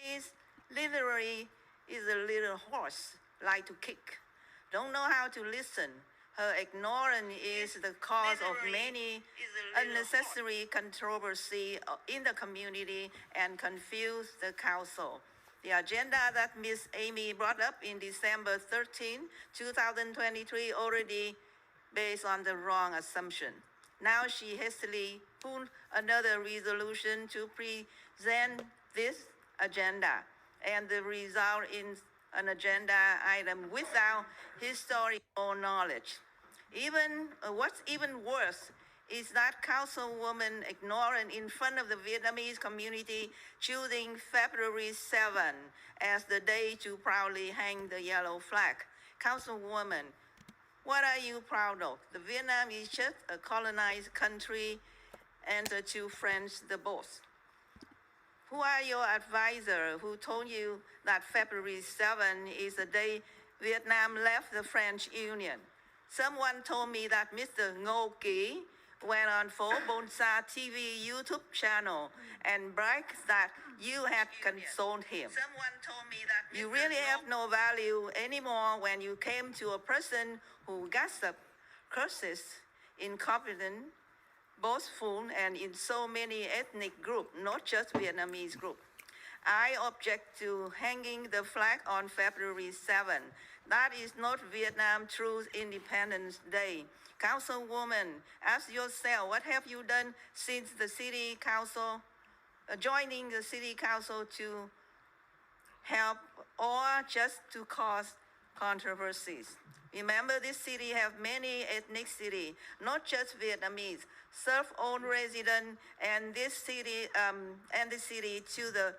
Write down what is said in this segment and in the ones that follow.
is literally is a little horse, like to kick. Don't know how to listen. Her ignorance is the cause of many unnecessary controversy in the community and confuse the council. The agenda that Ms. Amy brought up in December 13, 2023 already based on the wrong assumption. Now she hastily pulled another resolution to present this agenda, and the result is an agenda item without historical knowledge. What's even worse is that Councilwoman ignorant in front of the Vietnamese community, choosing February 7 as the day to proudly hang the yellow flag. Councilwoman, what are you proud of? The Vietnam is just a colonized country and the two French the boss. Who are your advisor who told you that February 7 is the day Vietnam left the French Union? Someone told me that Mr. Ngo Kỳ went on Bolsa TV YouTube channel and bragged that you had consoled him. Someone told me that you really have no value anymore when you came to a person who gossip, curses, incompetent, boastful, and in so many ethnic groups, not just Vietnamese group. I object to hanging the flag on February 7. That is not Vietnam true Independence Day. Councilwoman, ask yourself, what have you done since the city council, joining the city council to help or just to cause controversies? Remember, this city have many ethnicity, not just Vietnamese, self-owned resident, and this city to the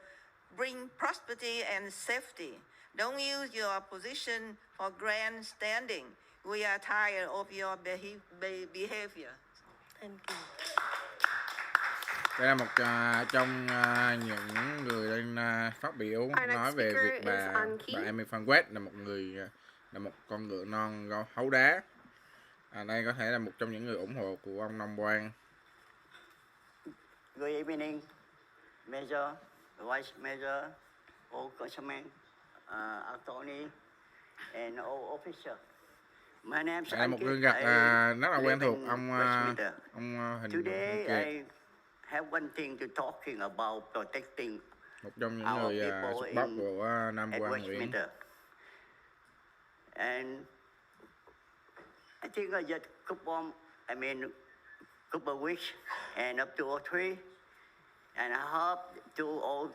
bring prosperity and safety. Don't use your position for grandstanding. We are tired of your behavior. Thank you. Đây là một trong những người lên phát biểu nói về việc bà Amy Phan Quét là một con ngựa non hấu đá. Đây có thể là một trong những người ủng hộ của ông Nông Quang. Good evening, Major, Vice Major, all councilmen, attorney, and all officers. My name is Đây là một gương mặt rất là quen thuộc ông hình. Today I have one thing to talking about protecting một trong những người support của Nam Quang Nguyễn. And I think I just couple weeks and up to 3, and I hope to all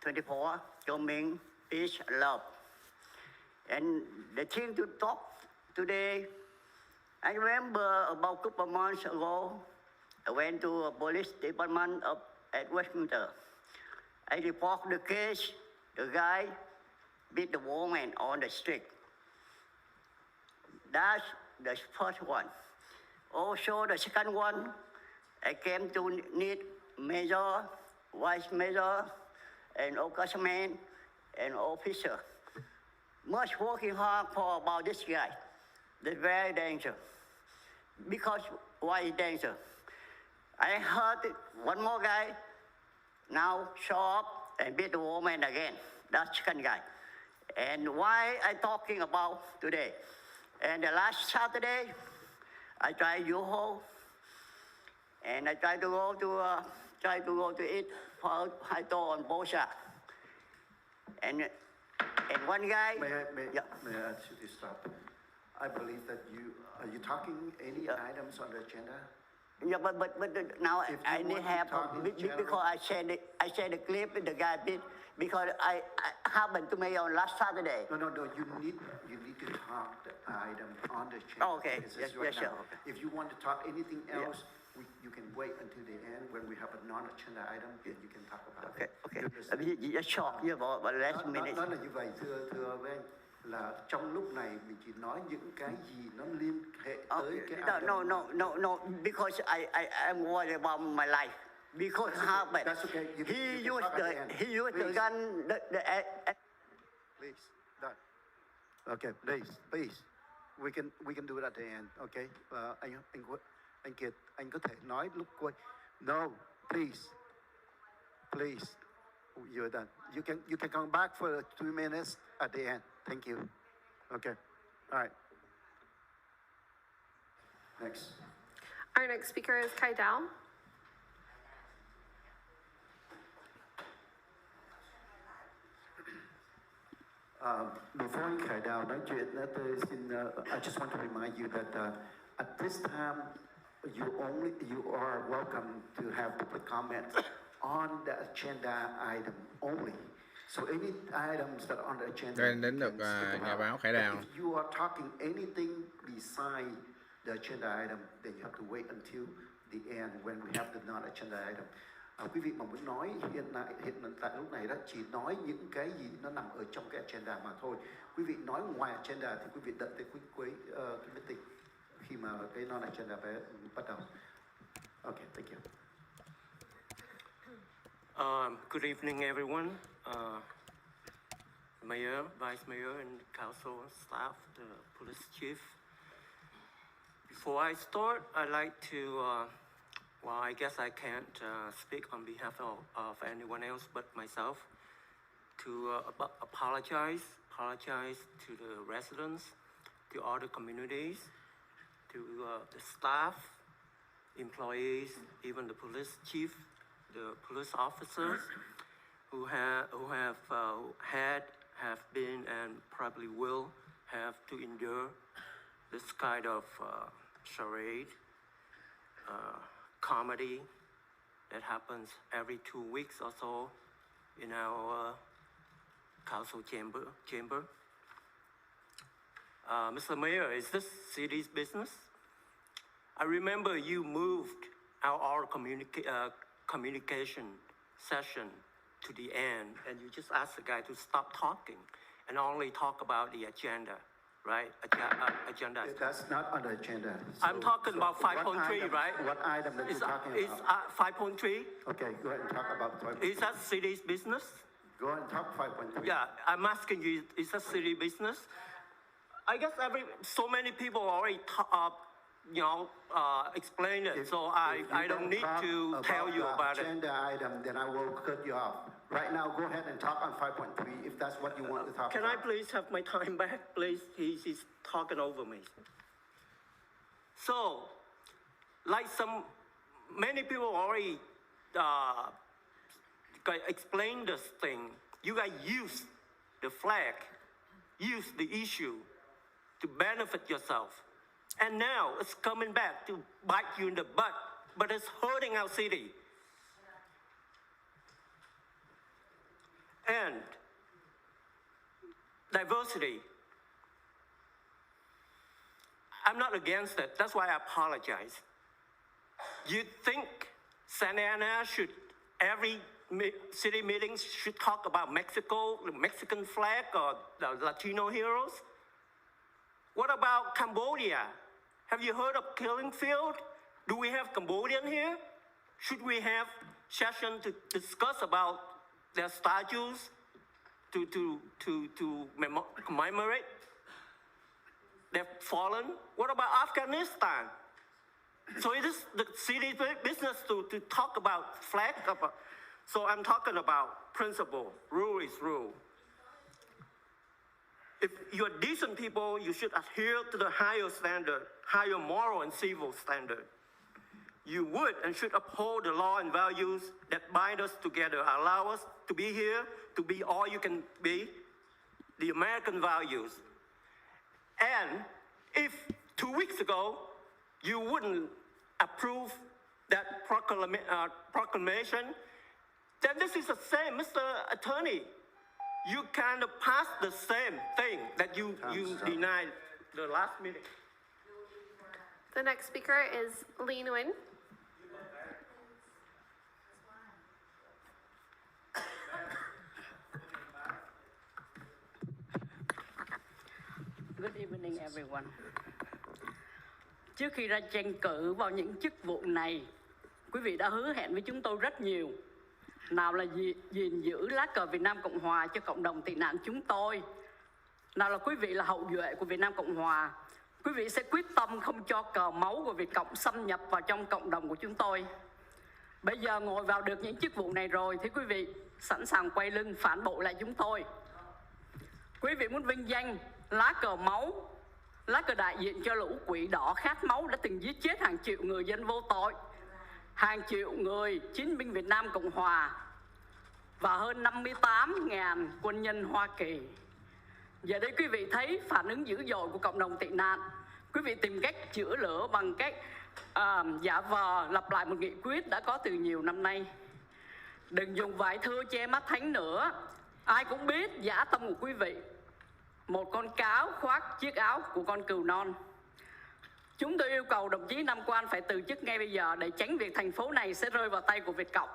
24 coming peace and love. And the thing to talk today, I remember about a couple months ago, I went to a police department up at Westminster. I report the case, the guy beat the woman on the street. That's the first one. Also, the second one, I came to need Major, Vice Major, and all councilmen and officer. Much working hard for about this guy. They're very dangerous. Because why is danger? I heard one more guy now show up and beat the woman again. That's second guy. And why I talking about today? And the last Saturday, I tried Yoho, and I tried to go to eat for Haito on Bolsa. And one guy. May I ask you to stop? I believe that are you talking any items on the agenda? Yeah, but now I need help because I shared the clip with the guy bit because I happened to me on last Saturday. No. You need to talk the item on the agenda. Oh, okay. Yes, sure. Okay. If you want to talk anything else, you can wait until the end when we have a non-agenda item, then you can talk about it. Okay. Just short, but last minute. Nó là như vậy, thưa với anh, là trong lúc này mình chỉ nói những cái gì nó liên hệ tới cái item. No, because I'm worried about my life. Because happened. That's okay. He used the gun. Please, done. Okay, please. We can do it at the end. Okay. Anh Kiệt, anh có thể nói lúc quay. No, please. you're done. You can come back for 2 minutes at the end. Thank you. Okay. All right. Next. Our next speaker is Kai Dao. Before Khai Đào nói chuyện, tôi xin, I just want to remind you that at this time, you are welcome to have public comment on the agenda item only. So any items that are on the agenda. Đây đến được nhà báo Khải Đào. If you are talking anything beside the agenda item, then you have to wait until the end when we have the non-agenda item. Quý vị mà muốn nói hiện tại lúc này đó chỉ nói những cái gì nó nằm ở trong cái agenda mà thôi. Quý vị nói ngoài agenda thì quý vị đợi tới cuối cái meeting khi mà cái non-agenda bắt đầu. Okay, thank you. Good evening, everyone. Mayor, Vice Mayor, and Council staff, the Police Chief. Before I start, I'd like to. Well, I guess I can't speak on behalf of anyone else but myself to apologize to the residents, to all the communities, to the staff, employees, even the police chief, the police officers who have been, and probably will have to endure this kind of charade. Comedy that happens every 2 weeks or so in our council chamber. Mr. Mayor, is this city's business? I remember you moved our communication session to the end, and you just asked the guy to stop talking and only talk about the agenda. Right? Agenda. That's not on the agenda. I'm talking about 5.3, right? What item that you're talking about? 5.3. Okay, go ahead and talk about 5.3. Is that city's business? Go ahead and talk 5.3. Yeah, I'm asking you, is that city business? I guess so many people already explained it, so I don't need to tell you about it. Agenda item, then I will cut you off. Right now, go ahead and talk on 5.3 if that's what you want to talk about. Can I please have my time back, please? He's talking over me. So, like many people already explained this thing. You guys use the flag, use the issue to benefit yourself. And now it's coming back to bite you in the butt, but it's hurting our city. And diversity. I'm not against it. That's why I apologize. You think Santa Ana every city meeting should talk about Mexico, the Mexican flag, or the Latino heroes? What about Cambodia? Have you heard of Killing Field? Do we have Cambodian here? Should we have session to discuss about their statues to commemorate their fallen? What about Afghanistan? So it is the city business to talk about flag. So I'm talking about principle. Rule is rule. If you're decent people, you should adhere to the higher standard, higher moral and civil standard. You would and should uphold the law and values that bind us together, allow us to be here, to be all you can be, the American values. And if 2 weeks ago, you wouldn't approve that proclamation, then this is the same, Mr. Attorney. You kind of passed the same thing that you denied the last meeting. The next speaker is Lee Nguyen. Good evening, everyone. Trước khi ra tranh cử vào những chức vụ này, quý vị đã hứa hẹn với chúng tôi rất nhiều. Nào là gìn giữ lá cờ Việt Nam Cộng Hòa cho cộng đồng tị nạn chúng tôi. Nào là quý vị là hậu duệ của Việt Nam Cộng Hòa. Quý vị sẽ quyết tâm không cho cờ máu của Việt Cộng xâm nhập vào trong cộng đồng của chúng tôi. Bây giờ ngồi vào được những chức vụ này rồi thì quý vị sẵn sàng quay lưng phản bội lại chúng tôi. Quý vị muốn vinh danh lá cờ máu, lá cờ đại diện cho lũ quỷ đỏ khát máu đã từng giết chết hàng triệu người dân vô tội, hàng triệu người chiến binh Việt Nam Cộng Hòa và hơn 58.000 quân nhân Hoa Kỳ. Giờ đây quý vị thấy phản ứng dữ dội của cộng đồng tị nạn. Quý vị tìm cách chữa lửa bằng cách giả vờ lặp lại một nghị quyết đã có từ nhiều năm nay. Đừng dùng vải thưa che mắt thánh nữa. Ai cũng biết dã tâm của quý vị, một con cáo khoác chiếc áo của con cừu non. Chúng tôi yêu cầu đồng chí Nam Quan phải từ chức ngay bây giờ để tránh việc thành phố này sẽ rơi vào tay của Việt Cộng.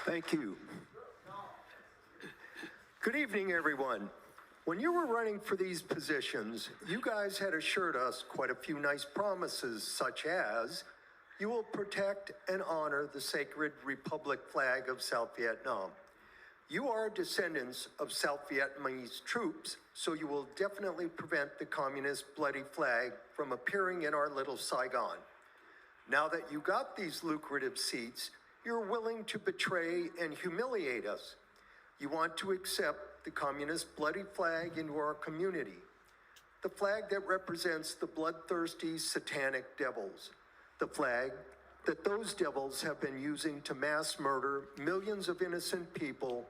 Thank you. Good evening, everyone. When you were running for these positions, you guys had assured us quite a few nice promises, such as you will protect and honor the sacred Republic flag of South Vietnam. You are descendants of South Vietnamese troops, so you will definitely prevent the communist bloody flag from appearing in our little Saigon. Now that you got these lucrative seats, you're willing to betray and humiliate us. You want to accept the communist bloody flag into our community, the flag that represents the bloodthirsty satanic devils, the flag that those devils have been using to mass murder millions of innocent people,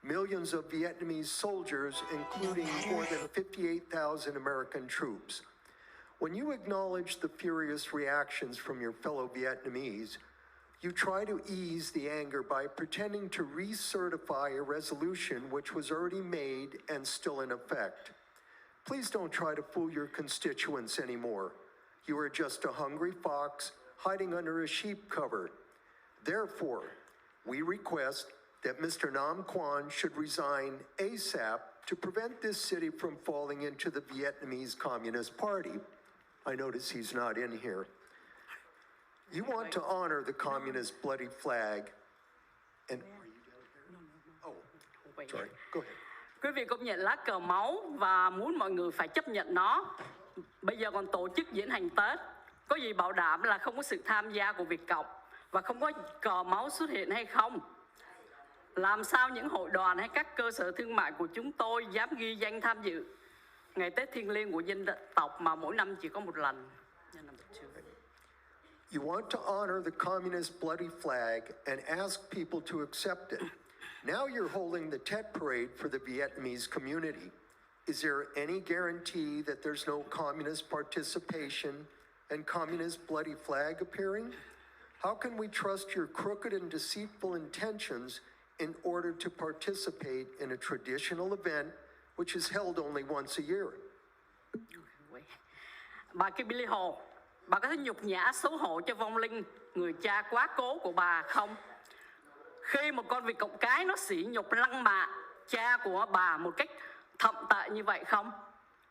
millions of Vietnamese soldiers, including more than 58,000 American troops. When you acknowledge the furious reactions from your fellow Vietnamese, you try to ease the anger by pretending to recertify a resolution which was already made and still in effect. Please don't try to fool your constituents anymore. You are just a hungry fox hiding under a sheep cover. Therefore, we request that Mr. Nam Quan should resign ASAP to prevent this city from falling into the Vietnamese Communist Party. I notice he's not in here. You want to honor the communist bloody flag and... Oh, sorry, go ahead. Quý vị công nhận lá cờ máu và muốn mọi người phải chấp nhận nó. Bây giờ còn tổ chức diễn hành Tết. Có gì bảo đảm là không có sự tham gia của Việt Cộng và không có cờ máu xuất hiện hay không? Làm sao những hội đoàn hay các cơ sở thương mại của chúng tôi dám ghi danh tham dự ngày Tết thiêng liêng của dân tộc mà mỗi năm chỉ có một lần? You want to honor the communist bloody flag and ask people to accept it. Now you're holding the Tet Parade for the Vietnamese community. Is there any guarantee that there's no communist participation and communist bloody flag appearing? How can we trust your crooked and deceitful intentions in order to participate in a traditional event which is held only once a year? Bà Kimberly Hồ, bà có thể nhục nhã xấu hổ cho vong linh người cha quá cố của bà không? Khi một con Việt Cộng cái nó sỉ nhục lăng mạ cha của bà một cách thậm tệ như vậy không?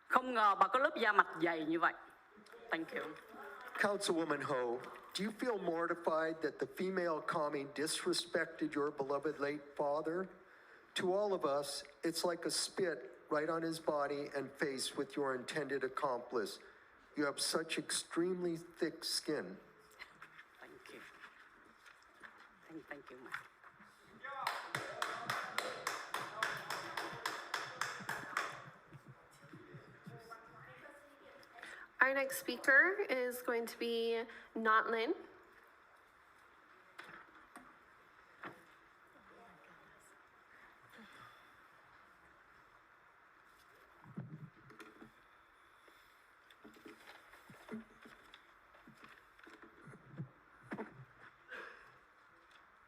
Không ngờ bà có lớp da mặt dày như vậy. Thank you. Councilwoman Ho, do you feel mortified that the female commie disrespected your beloved late father? To all of us, it's like a spit right on his body and face with your intended accomplice. You have such extremely thick skin. Thank you. Thank you, ma'am. Our next speaker is going to be Not Lin.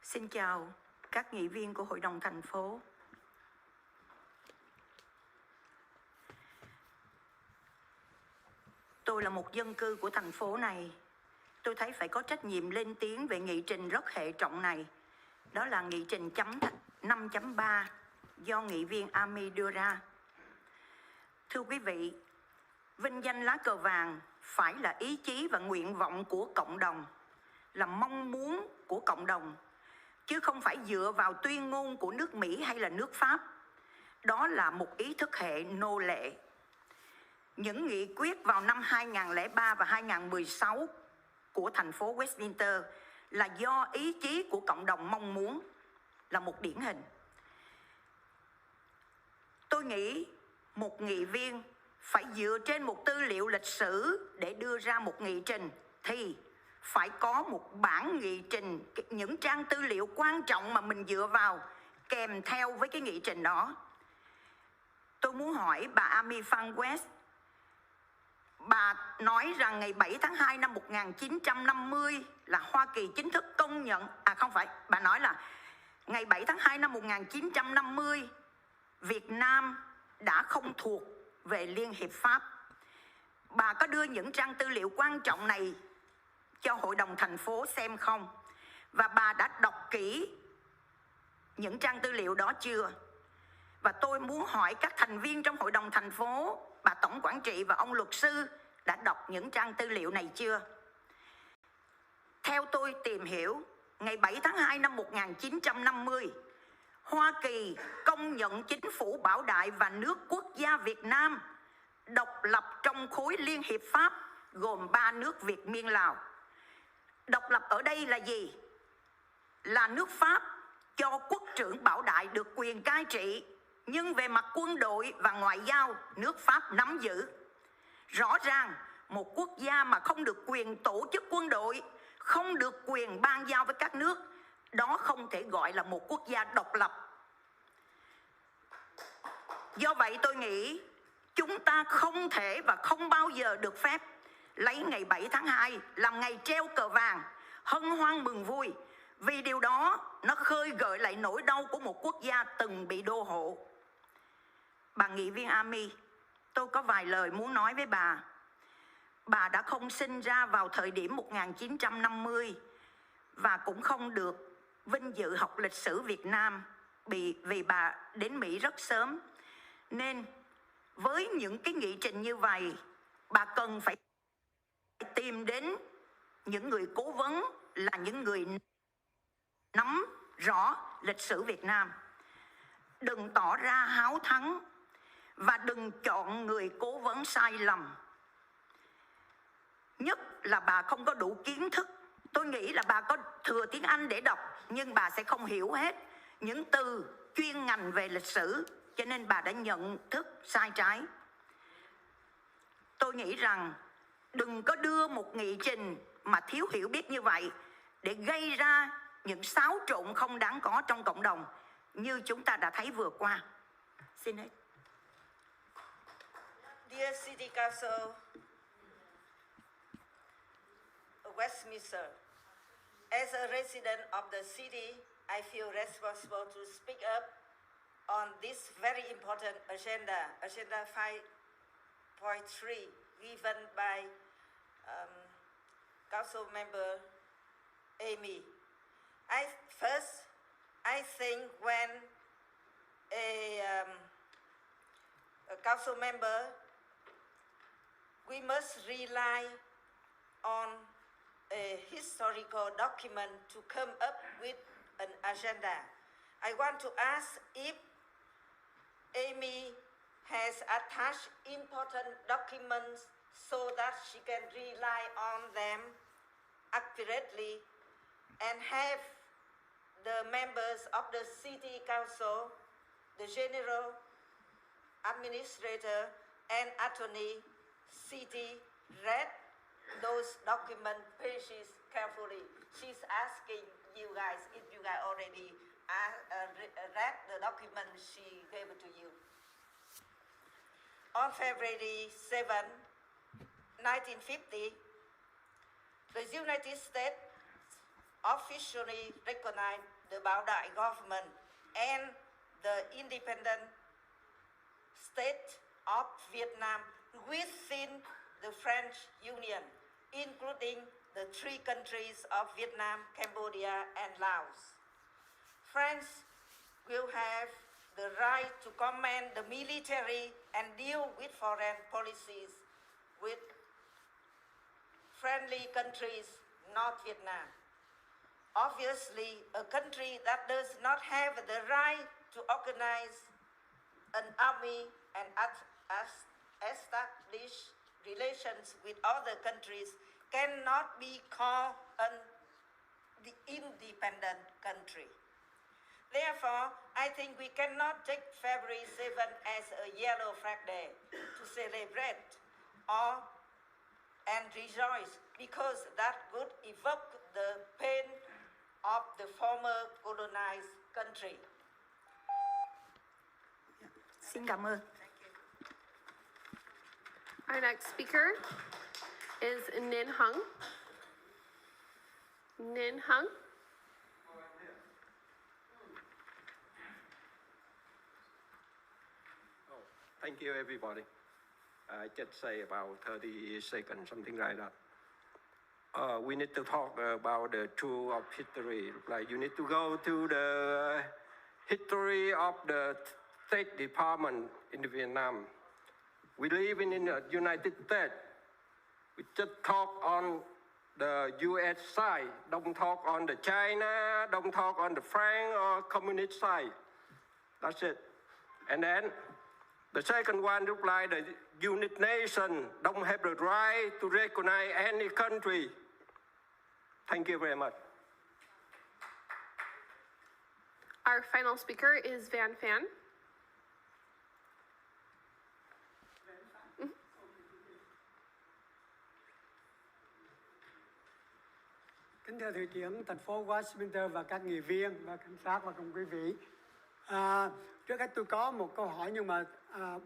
Xin chào các nghị viên của Hội đồng thành phố. Tôi là một dân cư của thành phố này. Tôi thấy phải có trách nhiệm lên tiếng về nghị trình rất hệ trọng này. Đó là nghị trình 5.3 do nghị viên Ami đưa ra. Thưa quý vị, vinh danh lá cờ vàng phải là ý chí và nguyện vọng của cộng đồng, là mong muốn của cộng đồng, chứ không phải dựa vào tuyên ngôn của nước Mỹ hay là nước Pháp. Đó là một ý thức hệ nô lệ. những nghị quyết vào năm 2003 và 2016 của thành phố Westminster là do ý chí của cộng đồng mong muốn, là một điển hình. Tôi nghĩ một nghị viên phải dựa trên một tư liệu lịch sử để đưa ra một nghị trình thì phải có một bản nghị trình, những trang tư liệu quan trọng mà mình dựa vào kèm theo với cái nghị trình đó. Tôi muốn hỏi bà Amy Van West, bà nói rằng ngày 7 tháng 2 năm 1950 là Hoa Kỳ chính thức công nhận, không phải, bà nói là ngày 7 tháng 2 năm 1950 Việt Nam đã không thuộc về Liên Hiệp Pháp. Bà có đưa những trang tư liệu quan trọng này cho Hội đồng thành phố xem không? Và bà đã đọc kỹ những trang tư liệu đó chưa? Và tôi muốn hỏi các thành viên trong Hội đồng thành phố, bà tổng quản trị và ông luật sư đã đọc những trang tư liệu này chưa? Theo tôi tìm hiểu, ngày 7 tháng 2 năm 1950, Hoa Kỳ công nhận chính phủ Bảo Đại và nước quốc gia Việt Nam độc lập trong khối Liên Hiệp Pháp gồm 3 nước Việt Miên Lào. Độc lập ở đây là gì? Là nước Pháp cho quốc trưởng Bảo Đại được quyền cai trị, nhưng về mặt quân đội và ngoại giao, nước Pháp nắm giữ. Rõ ràng, một quốc gia mà không được quyền tổ chức quân đội, không được quyền ban giao với các nước, đó không thể gọi là một quốc gia độc lập. Do vậy tôi nghĩ chúng ta không thể và không bao giờ được phép lấy ngày 7 tháng 2 làm ngày treo cờ vàng, hân hoan mừng vui, vì điều đó nó khơi gợi lại nỗi đau của một quốc gia từng bị đô hộ. Bà nghị viên Amy, tôi có vài lời muốn nói với bà. Bà đã không sinh ra vào thời điểm 1950 và cũng không được vinh dự học lịch sử Việt Nam vì bà đến Mỹ rất sớm. Nên với những cái nghị trình như vậy, bà cần phải tìm đến những người cố vấn là những người nắm rõ lịch sử Việt Nam. Đừng tỏ ra háo thắng và đừng chọn người cố vấn sai lầm. Nhất là bà không có đủ kiến thức. Tôi nghĩ là bà có thừa tiếng Anh để đọc, nhưng bà sẽ không hiểu hết những từ chuyên ngành về lịch sử, cho nên bà đã nhận thức sai trái. Tôi nghĩ rằng đừng có đưa một nghị trình mà thiếu hiểu biết như vậy để gây ra những xáo trộn không đáng có trong cộng đồng như chúng ta đã thấy vừa qua. Xin hết. Dear City Council of Westminster, as a resident of the city, I feel responsible to speak up on this very important agenda, Agenda 5.3, given by Council Member Amy. I think when a council member, we must rely on a historical document to come up with an agenda. I want to ask if Amy has attached important documents so that she can rely on them accurately and have the members of the city council, the general administrator and attorney city read those document pages carefully. She's asking you guys if you guys already read the document she gave to you. On February 7, 1950, the United States officially recognized the Bảo Đại government and the independent state of Vietnam within the French Union, including the 3 countries of Vietnam, Cambodia, and Laos. France will have the right to command the military and deal with foreign policies with friendly countries, not Vietnam. Obviously, a country that does not have the right to organize an army and establish establish relations with other countries cannot be called the independent country. Therefore, I think we cannot take February 7th as a yellow flag day to celebrate and rejoice, because that would evoke the pain of the former colonized country. Xin cảm ơn. Our next speaker is Ninh Hung. Ninh Hung. Thank you, everybody. I just say about 30 seconds, something like that. We need to talk about the truth of history. Like you need to go to the history of the State Department in Vietnam. We live in the United States. We just talk on the U.S. side. Don't talk on the China. Don't talk on the Frank or communist side. That's it. And then the second one look like the United Nations don't have the right to recognize any country. Thank you very much. Our final speaker is Van Phan. Kính thưa Thị trưởng thành phố Westminster và các nghị viên và cảnh sát và cùng quý vị. Trước hết tôi có một câu hỏi nhưng mà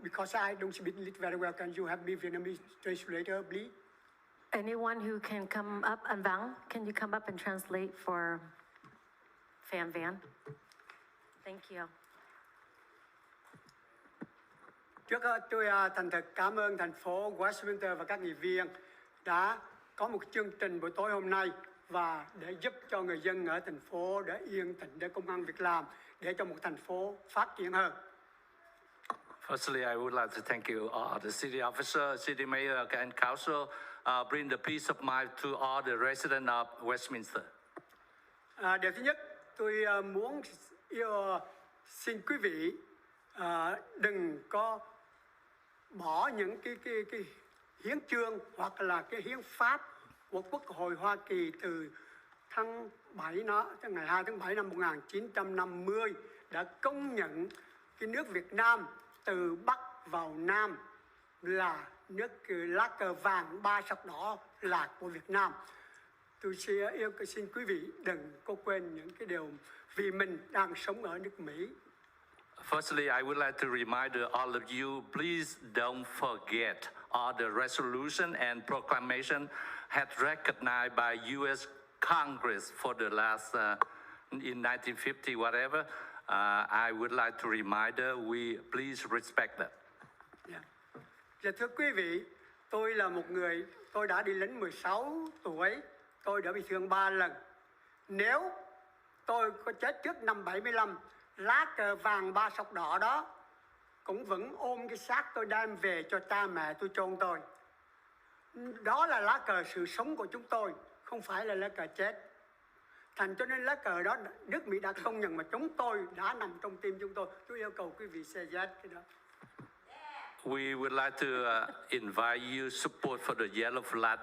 because I don't speak English very well, can you help me Vietnamese translator, please? Anyone who can come up, Anh Vắng, can you come up and translate for Phan Van? Thank you. Trước hết tôi thành thật cảm ơn thành phố Westminster và các nghị viên đã có một chương trình buổi tối hôm nay và để giúp cho người dân ở thành phố để yên tĩnh, để công ăn việc làm, để cho một thành phố phát triển hơn. Firstly, I would like to thank you, the city officer, city mayor, and council, bring the peace of mind to all the residents of Westminster. Điều thứ nhất, tôi muốn xin quý vị đừng có bỏ những cái hiến chương hoặc là cái hiến pháp của Quốc hội Hoa Kỳ từ tháng 7 ngày 2 tháng 7 năm 1950 đã công nhận cái nước Việt Nam từ Bắc vào Nam là nước lá cờ vàng 3 sọc đỏ là của Việt Nam. Tôi xin quý vị đừng có quên những cái điều vì mình đang sống ở nước Mỹ. Firstly, I would like to remind all of you, please don't forget all the resolution and proclamation had recognized by U.S. Congress for the last, in 1950, whatever. I would like to remind we please respect that. Yeah. Dạ, thưa quý vị, tôi là một người, tôi đã đi lính 16 tuổi, tôi đã bị thương 3 lần. Nếu tôi có chết trước năm 75, lá cờ vàng 3 sọc đỏ đó cũng vẫn ôm cái xác tôi đem về cho cha mẹ tôi chôn tôi. Đó là lá cờ sự sống của chúng tôi, không phải là lá cờ chết. Thành cho nên lá cờ đó nước Mỹ đã công nhận mà chúng tôi đã nằm trong tim chúng tôi. Tôi yêu cầu quý vị xe dắt cái đó. We would like to invite you support for the yellow flag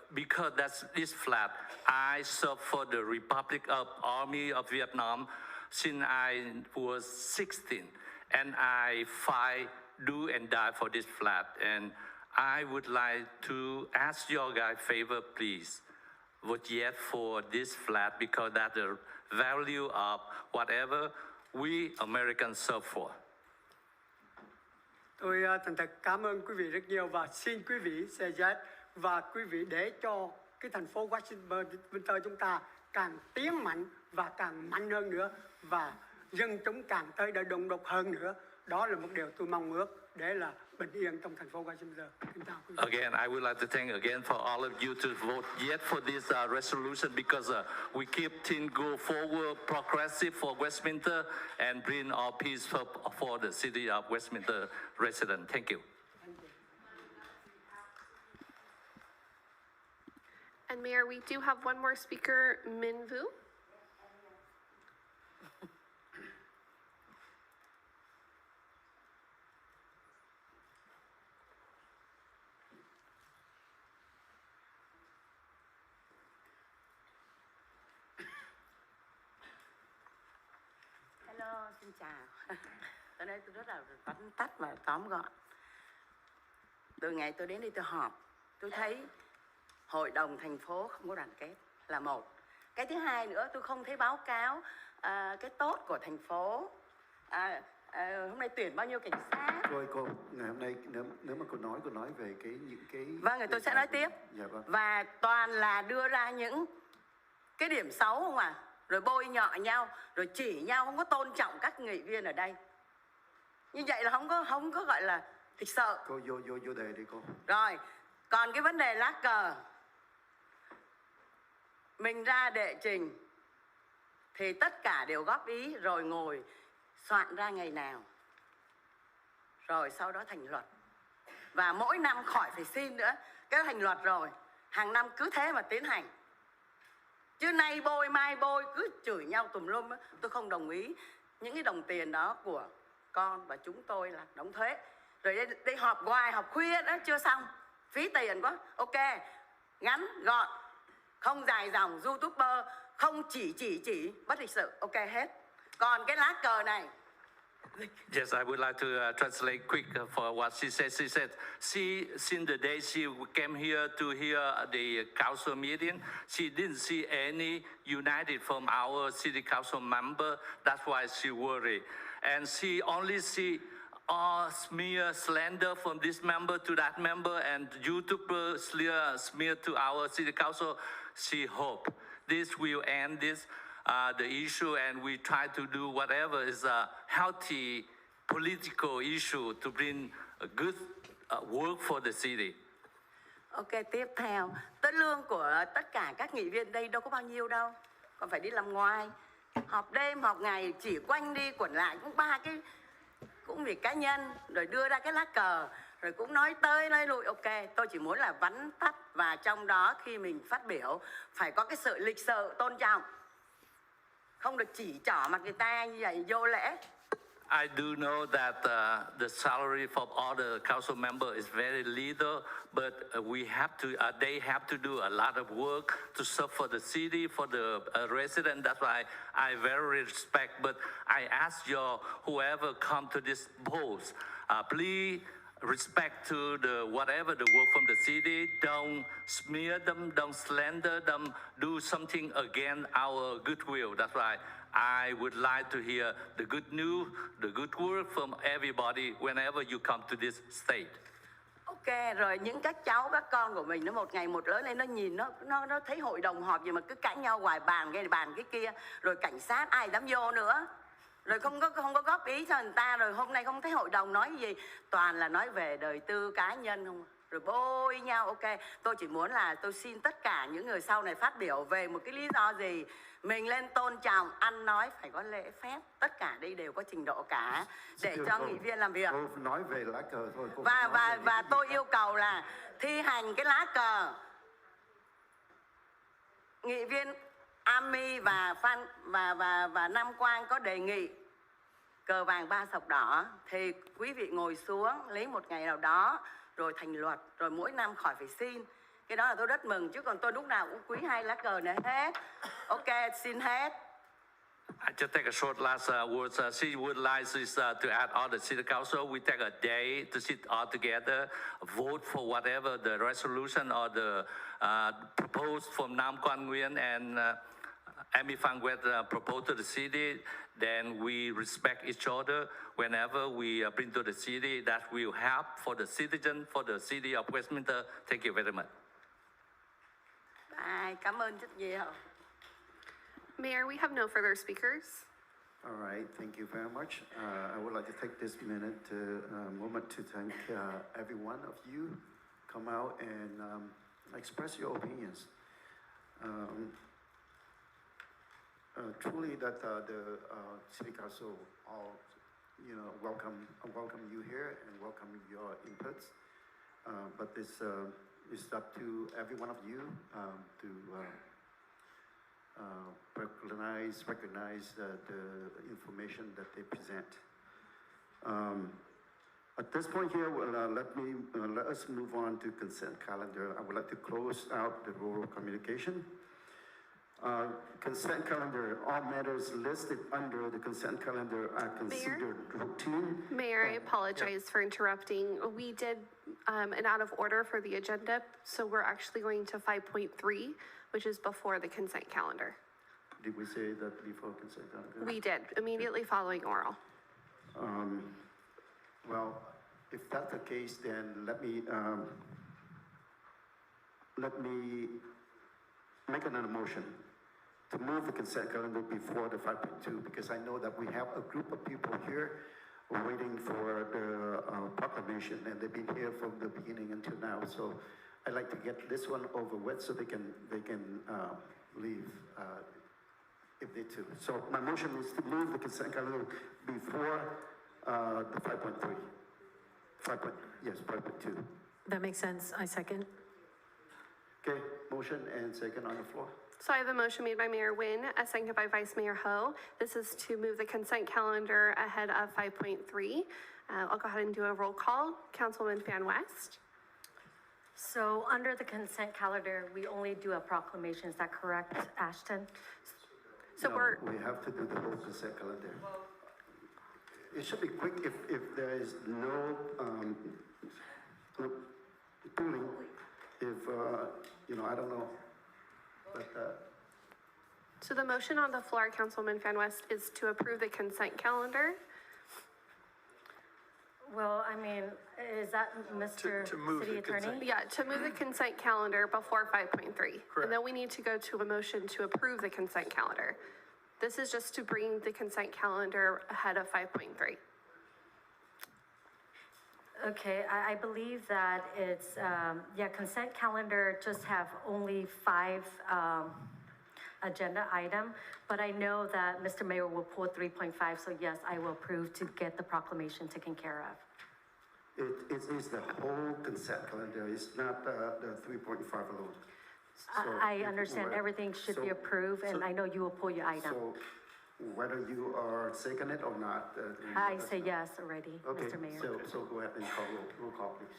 because that's this flag. I served for the Republic of Army of Vietnam since I was 16, and I fight, do and die for this flag. And I would like to ask your guys favor, please. Vote yes for this flag because that's the value of whatever we Americans serve for. Tôi thành thật cảm ơn quý vị rất nhiều và xin quý vị xe dắt và quý vị để cho cái thành phố Westminster chúng ta càng tiến mạnh và càng mạnh hơn nữa và dân chúng càng tới đây đông đúc hơn nữa. Đó là một điều tôi mong ước để là bình yên trong thành phố Westminster. Again, I would like to thank again for all of you to vote yes for this resolution because we keep things go forward, progressive for Westminster and bring our peace for the city of Westminster residents. Thank you. And Mayor, we do have one more speaker, Min Vu. Xin chào. Tối nay tôi rất là vắn tắt và tóm gọn. Từ ngày tôi đến đây tôi họp, tôi thấy hội đồng thành phố không có đoàn kết là một. Cái thứ hai nữa, tôi không thấy báo cáo cái tốt của thành phố. Hôm nay tuyển bao nhiêu cảnh sát? Rồi cô, ngày hôm nay nếu mà cô nói về những cái... Vâng, tôi sẽ nói tiếp. Dạ vâng. Và toàn là đưa ra những cái điểm xấu không à? Rồi bôi nhọ nhau, rồi chỉ nhau, không có tôn trọng các nghị viên ở đây. Như vậy là không có gọi là thực sự. Cô vô đề đi cô. Rồi, còn cái vấn đề lá cờ, mình ra đệ trình thì tất cả đều góp ý rồi ngồi soạn ra ngày nào, rồi sau đó thành luật. Và mỗi năm khỏi phải xin nữa. Cái thành luật rồi, hàng năm cứ thế mà tiến hành. Chứ nay bôi mai bôi, cứ chửi nhau tùm lum. Tôi không đồng ý. Những cái đồng tiền đó của con và chúng tôi là đóng thuế. Rồi đây họp hoài, họp khuya đó chưa xong, phí tiền quá. Ok, ngắn, gọn, không dài dòng, YouTuber, không chỉ, bất lịch sự. Ok, hết. Còn cái lá cờ này. Yes, I would like to translate quick for what she said. She said, since the day she came here to hear the council meeting, she didn't see any united from our city council member. That's why she worried. And she only see smear slander from this member to that member and YouTuber smear to our city council. She hope this will end the issue, and we try to do whatever is a healthy political issue to bring a good work for the city. Ok, tiếp theo. Tất lương của tất cả các nghị viên đây đâu có bao nhiêu đâu. Còn phải đi làm ngoài. Họp đêm, họp ngày, chỉ quanh đi quẩn lại cũng ba cái, cũng vì cá nhân, rồi đưa ra cái lá cờ, rồi cũng nói tới nói lui. Ok, tôi chỉ muốn là vắn tắt, và trong đó khi mình phát biểu phải có cái sự lịch sự, tôn trọng. Không được chỉ trỏ mặt người ta như vậy, vô lễ. I do know that the salary for all the council members is very little, but we have to. They have to do a lot of work to serve for the city, for the resident. That's why I very respect. But I ask whoever come to this post, please respect to the whatever the work from the city. Don't smear them. Don't slander them. Do something against our goodwill. That's why I would like to hear the good news, the good work from everybody whenever you come to this state. Ok, rồi những các cháu, các con của mình nó một ngày một lớn lên, nó nhìn nó thấy hội đồng họp gì mà cứ cãi nhau hoài, bàn cái kia, rồi cảnh sát ai dám vô nữa. Rồi không có góp ý cho người ta, rồi hôm nay không thấy hội đồng nói gì, toàn là nói về đời tư cá nhân không, rồi bôi nhau. Ok, tôi chỉ muốn là tôi xin tất cả những người sau này phát biểu về một cái lý do gì, mình lên tôn trọng, ăn nói phải có lễ phép, tất cả đây đều có trình độ cả, để cho nghị viên làm việc. Cô nói về lá cờ thôi. Cô Và tôi yêu cầu là thi hành cái lá cờ. Nghị viên Ami và Phan và Nam Quang có đề nghị cờ vàng 3 sọc đỏ, thì quý vị ngồi xuống lấy một ngày nào đó rồi thành luật, rồi mỗi năm khỏi phải xin. Cái đó là tôi rất mừng, chứ còn tôi lúc nào cũng quý 2 lá cờ này hết. Ok, xin hết. I just take a short last words. She would like to add all the city council. We take a day to sit all together, vote for whatever the resolution or the proposed from Nam Quan Nguyen and Amy Phan Quet proposed to the city. Then we respect each other whenever we bring to the city. That will help for the citizen, for the city of Westminster. Thank you very much. Bye. Cảm ơn rất nhiều. Mayor, we have no further speakers. All right, thank you very much. I would like to take this moment to thank every one of you come out and express your opinions. Truly, that the City Council all, welcome you here and welcome your inputs. But this is up to every one of you to recognize the information that they present. At this point here, let us move on to consent calendar. I would like to close out the rural communication. Consent calendar, all matters listed under the consent calendar are considered routine. Mayor, I apologize for interrupting. We did an out of order for the agenda, so we're actually going to 5.3, which is before the consent calendar. Did we say that before consent calendar? We did, immediately following oral. Well, if that's the case, then let me make another motion to move the consent calendar before the 5.2, because I know that we have a group of people here waiting for the proclamation, and they've been here from the beginning until now. So I'd like to get this one over with so they can leave if they do. So my motion is to move the consent calendar before the 5.3. 5.2. That makes sense. I second. Okay, motion and second on the floor. So I have a motion made by Mayor Nguyen, a second by Vice Mayor Ho. This is to move the consent calendar ahead of 5.3. I'll go ahead and do a roll call. Councilwoman Fan West. So under the consent calendar, we only do a proclamation. Is that correct, Ashton? So No, we have to do the whole consent calendar. It should be quick if there is no pooling. If, I don't know, but, So the motion on the floor, Councilwoman Fan West, is to approve the consent calendar. Well, I mean, is that Mr. To move City the Attorney? consent- Yeah, to move the consent calendar before 5.3. And then we need to go to a motion to approve the consent calendar. This is just to bring the consent calendar ahead of 5.3. Okay, I believe that it's, consent calendar just have only 5 agenda item, but I know that Mr. Mayor will pull 3.5, so yes, I will approve to get the proclamation taken care of. it is the whole consent calendar, it's not the 3.5 alone. So I if- understand everything should be so- approved, and so- I know you will pull your item. So whether you are second it or not. I say yes already, Okay, Mr. Mayor. so go ahead and call roll call, please.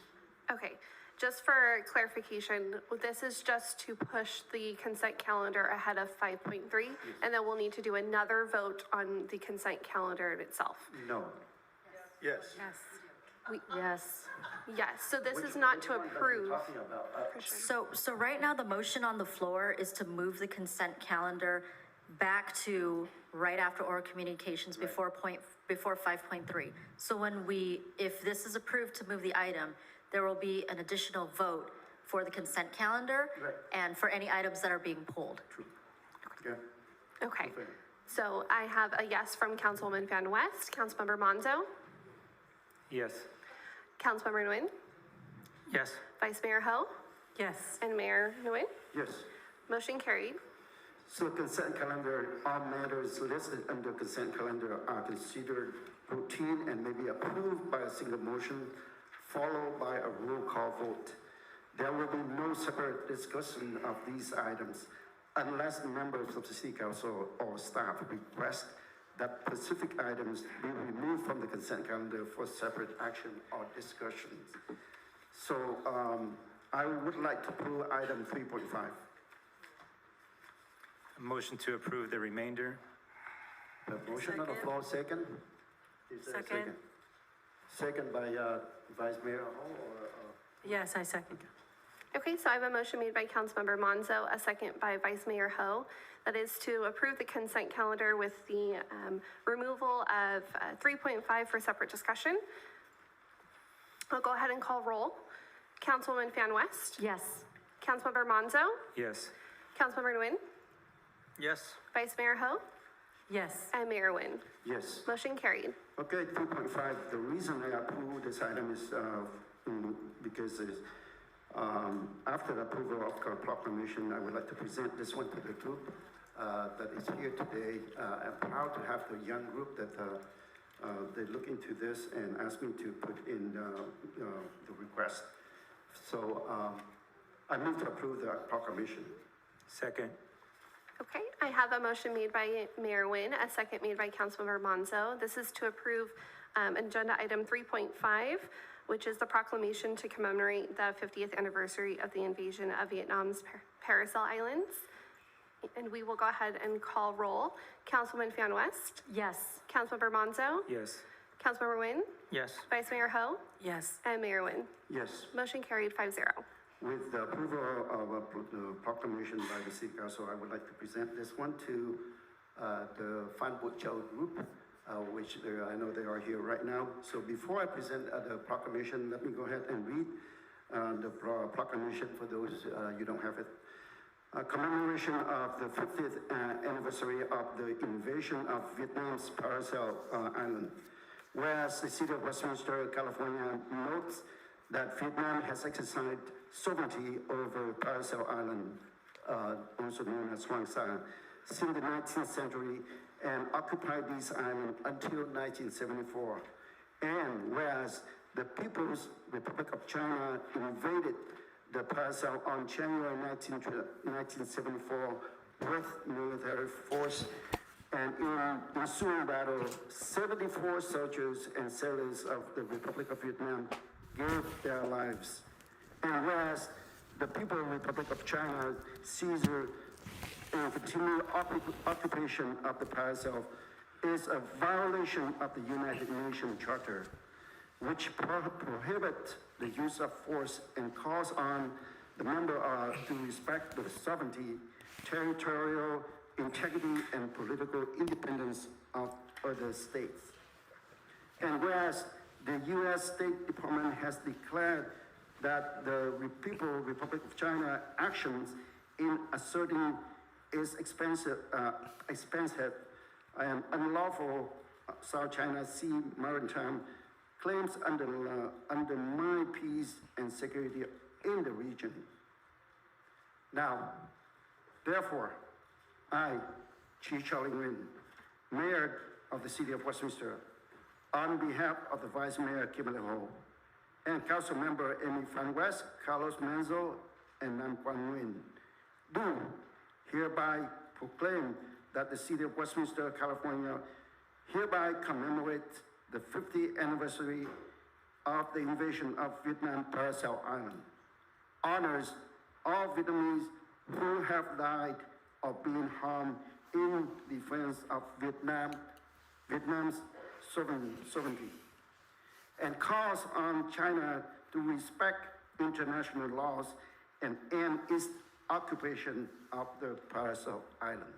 Okay, just for clarification, this is just to push the consent calendar ahead of 5.3, and then we'll need to do another vote on the consent calendar itself. No. Yes. Yes. Yes, so this is not to approve. Talking about, So right now, the motion on the floor is to move the consent calendar back to right after oral communications before 5.3. So if this is approved to move the item, there will be an additional vote for the consent calendar Right. and for any items that are being pulled. yeah. Okay, so I have a yes from Councilwoman Van West, Councilmember Monzo, Yes. Councilmember Nguyen, Yes. Vice Mayor Ho, Yes. and Mayor Nguyen. Yes. Motion carried. So consent calendar, all matters listed under consent calendar are considered routine and may be approved by a single motion, followed by a roll call vote. There will be no separate discussion of these items unless members of the City Council or staff request that specific items be removed from the consent calendar for separate action or discussions. So I would like to pull item 3.5. Motion to approve the remainder. The motion on the floor, second? Is there a Second. Second by Vice Mayor Ho or? Yes, I second. Okay, so I have a motion made by Councilmember Monzo, a second by Vice Mayor Ho. That is to approve the consent calendar with the removal of 3.5 for separate discussion. I'll go ahead and call roll. Councilwoman Fan West, Yes. Councilmember Monzo, Yes. Councilmember Nguyen, Yes. Vice Mayor Ho, Yes. and Mayor Nguyen. Yes. Motion carried. Okay, 3.5, the reason I approve this item is because after the approval of the proclamation, I would like to present this one to the group that is here today. I'm proud to have the young group that they look into this and ask me to put in the request. So I move to approve the proclamation. Second. Okay, I have a motion made by Mayor Nguyen, a second made by Councilmember Monzo. This is to approve agenda item 3.5, which is the proclamation to commemorate the 50th anniversary of the invasion of Vietnam's Paracel Islands. And we will go ahead and call roll. Councilwoman Fan West, Yes. Councilmember Monzo, Yes. Councilmember Nguyen, Yes. Vice Mayor Ho, Yes. and Mayor Nguyen. Yes. Motion carried 5-0. With the approval of the proclamation by the City Council, I would like to present this one to the Fan Buk Chau group, which I know they are here right now. So before I present the proclamation, let me go ahead and read the proclamation for those you don't have it. Commemoration of the 50th anniversary of the invasion of Vietnam's Paracel Island. Whereas the City of Westminster, California notes that Vietnam has exercised sovereignty over Paracel Island, also known as Hoàng Sa, since the 19th century and occupied this island until 1974. And whereas the People's Republic of China invaded the Paracel on January 1974 with military force, and in ensuing battle, 74 soldiers and sailors of the Republic of Vietnam gave their lives. And whereas the People's Republic of China seizure and continued occupation of the Paracel is a violation of the United Nations Charter, which prohibit the use of force and calls on the member to respect the sovereignty, territorial integrity, and political independence of other states. And whereas the U.S. State Department has declared that the People's Republic of China actions in asserting its expansive and unlawful South China Sea maritime claims undermine peace and security in the region. Now, therefore, I, Chi Charlie Nguyen, Mayor of the City of Westminster, on behalf of the Vice Mayor Kimberly Ho, and Council Member Amy Fan West, Carlos Menzo, and Nam Quang Nguyen, do hereby proclaim that the City of Westminster, California, hereby commemorates the 50th anniversary of the invasion of Vietnam Paracel Island, honors all Vietnamese who have died or been harmed in defense of Vietnam's sovereignty, and calls on China to respect international laws and end its occupation of the Paracel Island.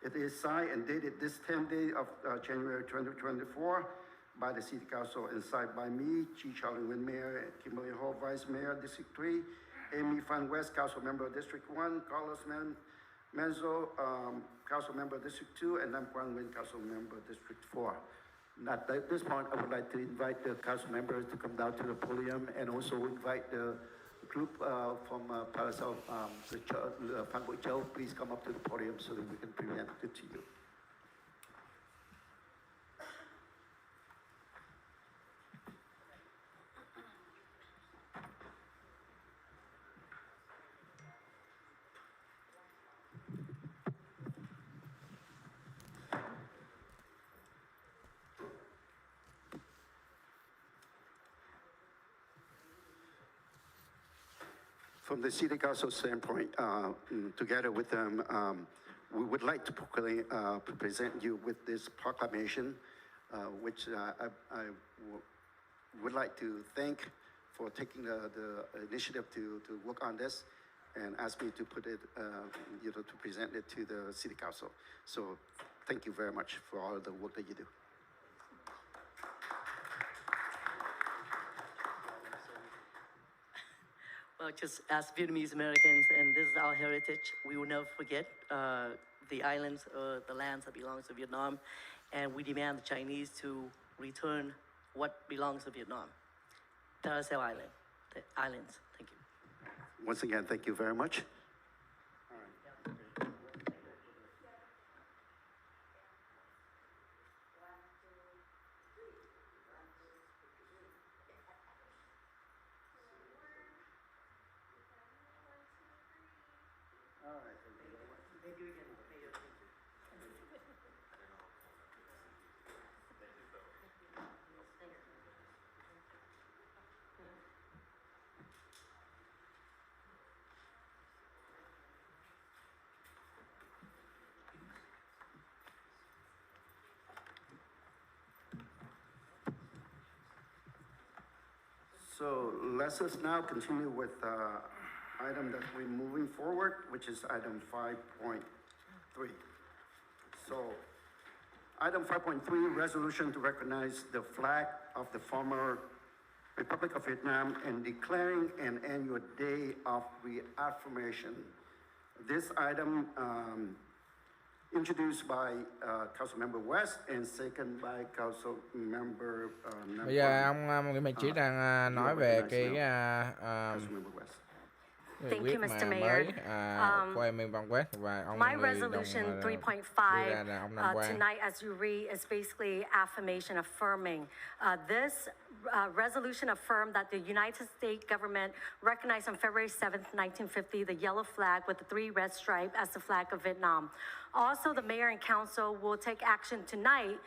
It is signed and dated this 10th day of January 2024 by the City Council and signed by me, Chi Charlie Nguyen, Mayor, Kimberly Ho, Vice Mayor, District 3, Amy Fan West, Council Member, District 1, Carlos Menzo, Council Member, District 2, and Nam Quang Nguyen, Council Member, District 4. At this point, I would like to invite the council members to come down to the podium and also invite the group from Paracel, the Fan Buk Chau, please come up to the podium so that we can present it to you. From the City Council standpoint, together with them, we would like to present you with this proclamation, which I would like to thank for taking the initiative to work on this and ask me to put it, to present it to the City Council. So thank you very much for all the work that you do. Well, just as Vietnamese Americans, and this is our heritage, we will never forget the islands, the lands that belongs to Vietnam, and we demand the Chinese to return what belongs to Vietnam. Paracel Island, the islands. Thank you. Once again, thank you very much. So let us now continue with item that we're moving forward, which is item 5.3. So item 5.3, resolution to recognize the flag of the former Republic of Vietnam and declaring an annual day of reaffirmation. This item introduced by Councilmember West and second by Councilmember Nam Bây giờ Quang. ông Nguyễn Mạnh Trí đang nói về cái Councilmember West. Thank you, Mr. Mayor. Của em Văn Quét và ông My người resolution đồng, 3.5 là ông Nam Quang. tonight, as you read, is basically affirmation, affirming. This resolution affirmed that the United States government recognized on February 7th, 1950, the yellow flag with the 3 red stripes as the flag of Vietnam. Also, the mayor and council will take action tonight.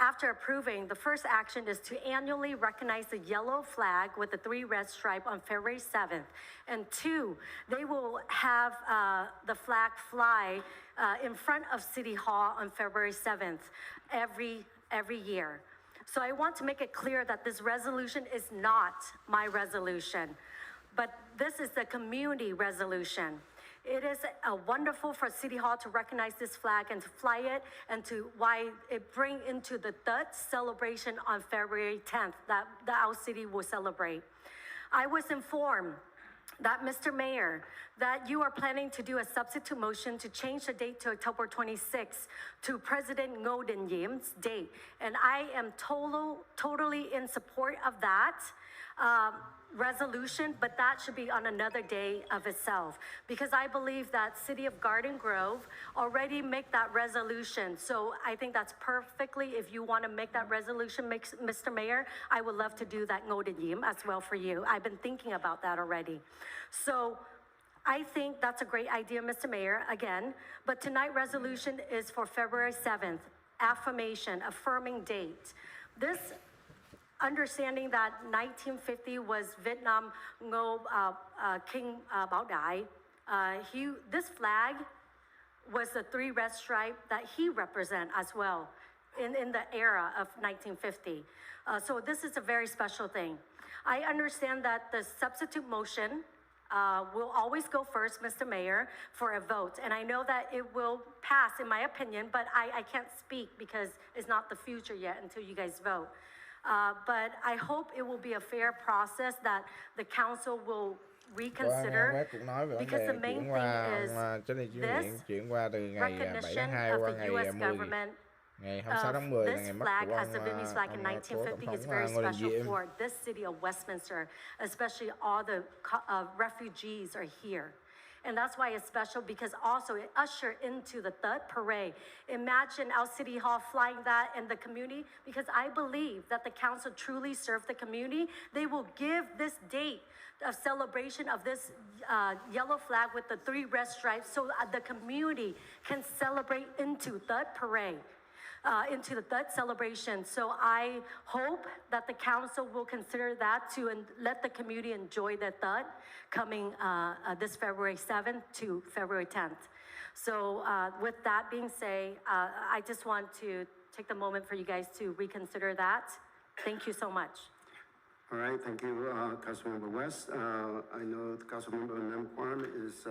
After approving, the first action is to annually recognize the yellow flag with the 3 red stripe on February 7th. And 2, they will have the flag fly in front of City Hall on February 7th every year. So I want to make it clear that this resolution is not my resolution, but this is the community resolution. It is wonderful for City Hall to recognize this flag and to fly it, and to why it bring into the third celebration on February 10th that our city will celebrate. I was informed that, Mr. Mayor, that you are planning to do a substitute motion to change the date to October 26th to President Ngo Dinh Diem's date. And I am totally in support of that resolution, but that should be on another day of itself, because I believe that City of Garden Grove already make that resolution. So I think that's perfectly, if you want to make that resolution, Mr. Mayor, I would love to do that Ngo Dinh Diem as well for you. I've been thinking about that already. So I think that's a great idea, Mr. Mayor, again, but tonight resolution is for February 7th, affirmation, affirming date. This understanding that 1950 was Vietnam Ngo King Bao Dai, this flag was the 3 red stripe that he represent as well in the era of 1950. So this is a very special thing. I understand that the substitute motion will always go first, Mr. Mayor, for a vote. And I know that it will pass, in my opinion, but I can't speak because it's not the future yet until you guys vote. But I hope it will be a fair process, that the council will reconsider, because the main thing is this recognition of the U.S. government. Ngày 26 tháng 10 là ngày mất flag của as the Vietnamese flag in 1950 is very special for this city of Westminster, especially all the refugees are here. And that's why it's special, because also it ushered into the third parade. Imagine our City Hall flying that in the community, because I believe that the council truly served the community. They will give this date of celebration of this yellow flag with the 3 red stripes, so the community can celebrate into third parade. Into the third celebration. So I hope that the council will consider that to let the community enjoy the third coming this February 7th to February 10th. So with that being said, I just want to take the moment for you guys to reconsider that. Thank you so much. All right, thank you, Councilmember West. I know the Councilmember Nam Quang is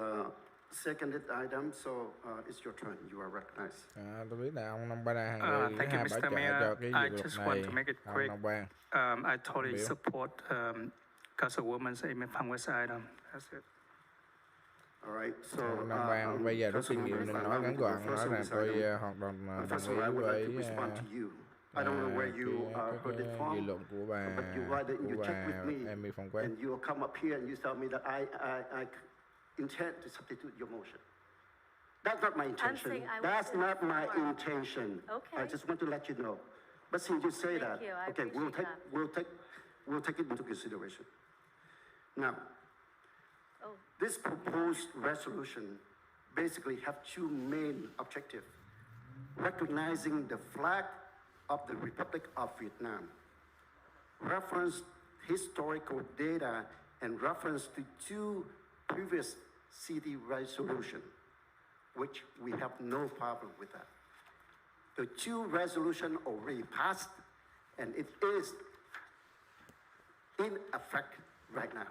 seconded item, so it's your turn. You are recognized. Tôi biết là ông Nam Ba hàng người Thank you, bảo Mr. trợ cho Mayor. cái I việc just này. want to make it quick. Nam Quang. I totally support Councilwoman's Amy Phang West item. That's it. All right, so Nam Quang bây giờ rút kinh nghiệm nên nói ngắn gọn, nói là tôi hoàn toàn đồng first of all, I ý would like to với respond to you. I don't know where you heard it from, dư luận của bà but you check with me, Amy Phang Quét. and you come up here and you tell me that I intend to substitute your motion. That's not my intention. That's not my intention. Okay. I just want to let you know. But since you say that, you. I okay, we'll appreciate take it into consideration. Now, Oh. this proposed resolution basically have 2 main objectives: recognizing the flag of the Republic of Vietnam, reference historical data, and reference to 2 previous city resolutions, which we have no problem with that. The 2 resolutions already passed, and it is in effect right now.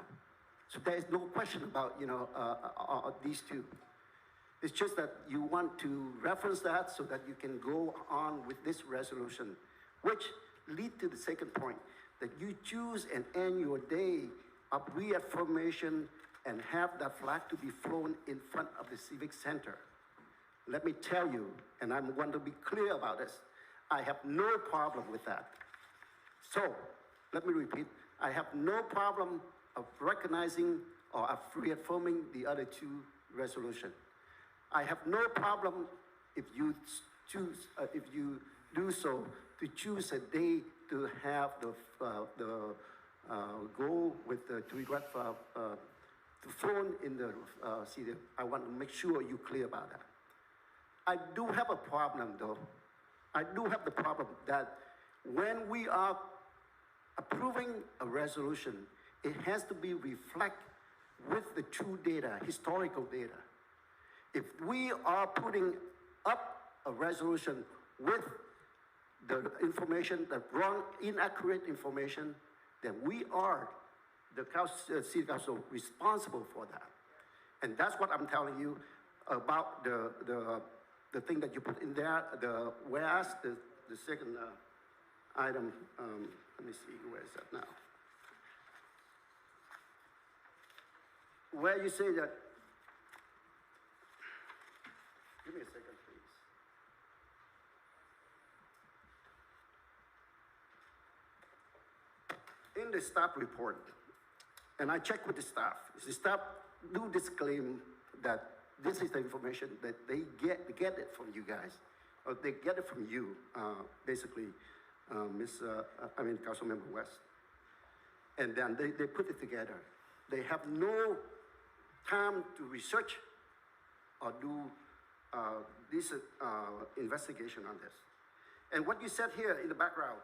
So there is no question about, these two. It's just that you want to reference that so that you can go on with this resolution, which lead to the second point, that you choose an annual day of reaffirmation and have that flag to be flown in front of the Civic Center. Let me tell you, and I'm going to be clear about this, I have no problem with that. So, let me repeat, I have no problem of recognizing or of reaffirming the other two resolutions. I have no problem if you choose, if you do so, to choose a day to have the go with the to flown in the city. I want to make sure you're clear about that. I do have a problem though. I do have the problem that when we are approving a resolution, it has to be reflect with the true data, historical data. If we are putting up a resolution with the information, the wrong, inaccurate information, then we are, the City Council, responsible for that. And that's what I'm telling you about the thing that you put in there, whereas the second item, let me see, where is that now? Where you say that, give me a second, please. In the staff report, and I checked with the staff do disclaim that this is the information that they get it from you guys, or they get it from you, basically, Councilmember West. And then they put it together. They have no time to research or do this investigation on this. And what you said here in the background,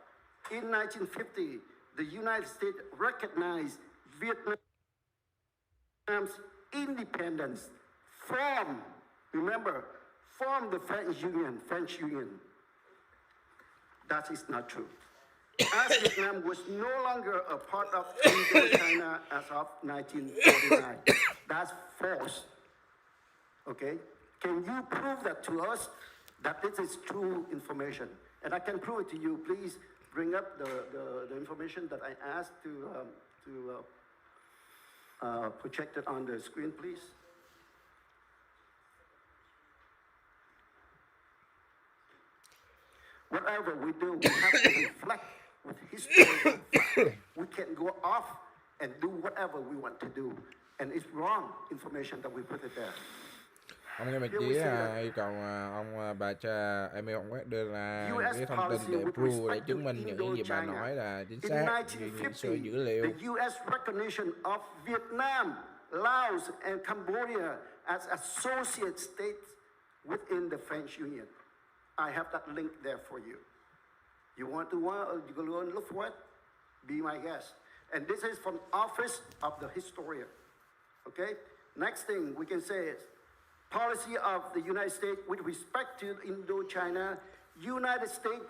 in 1950, the United States recognized Vietnam's independence from the French Union. That is not true. As Vietnam was no longer a part of Indochina as of 1949. That's false. Okay? Can you prove that to us, that this is true information? And I can prove it to you. Please bring up the information that I asked to project it on the screen, please. Whatever we do, we have to reflect with historical fact. We can go off and do whatever we want to do. And it's wrong information that we put it there. Ông nghe bà Chí yêu cầu bà cha Amy West đưa ra cái thông tin để prove, để chứng minh những gì bà nói là chính xác, những số dữ liệu. The U.S. recognition of Vietnam, Laos, and Cambodia as associate states within the French Union. I have that link there for you. You want to you go and look for it? Be my guest. And this is from Office of the Historian. Okay? Next thing we can say is policy of the United States with respect to Indochina, United States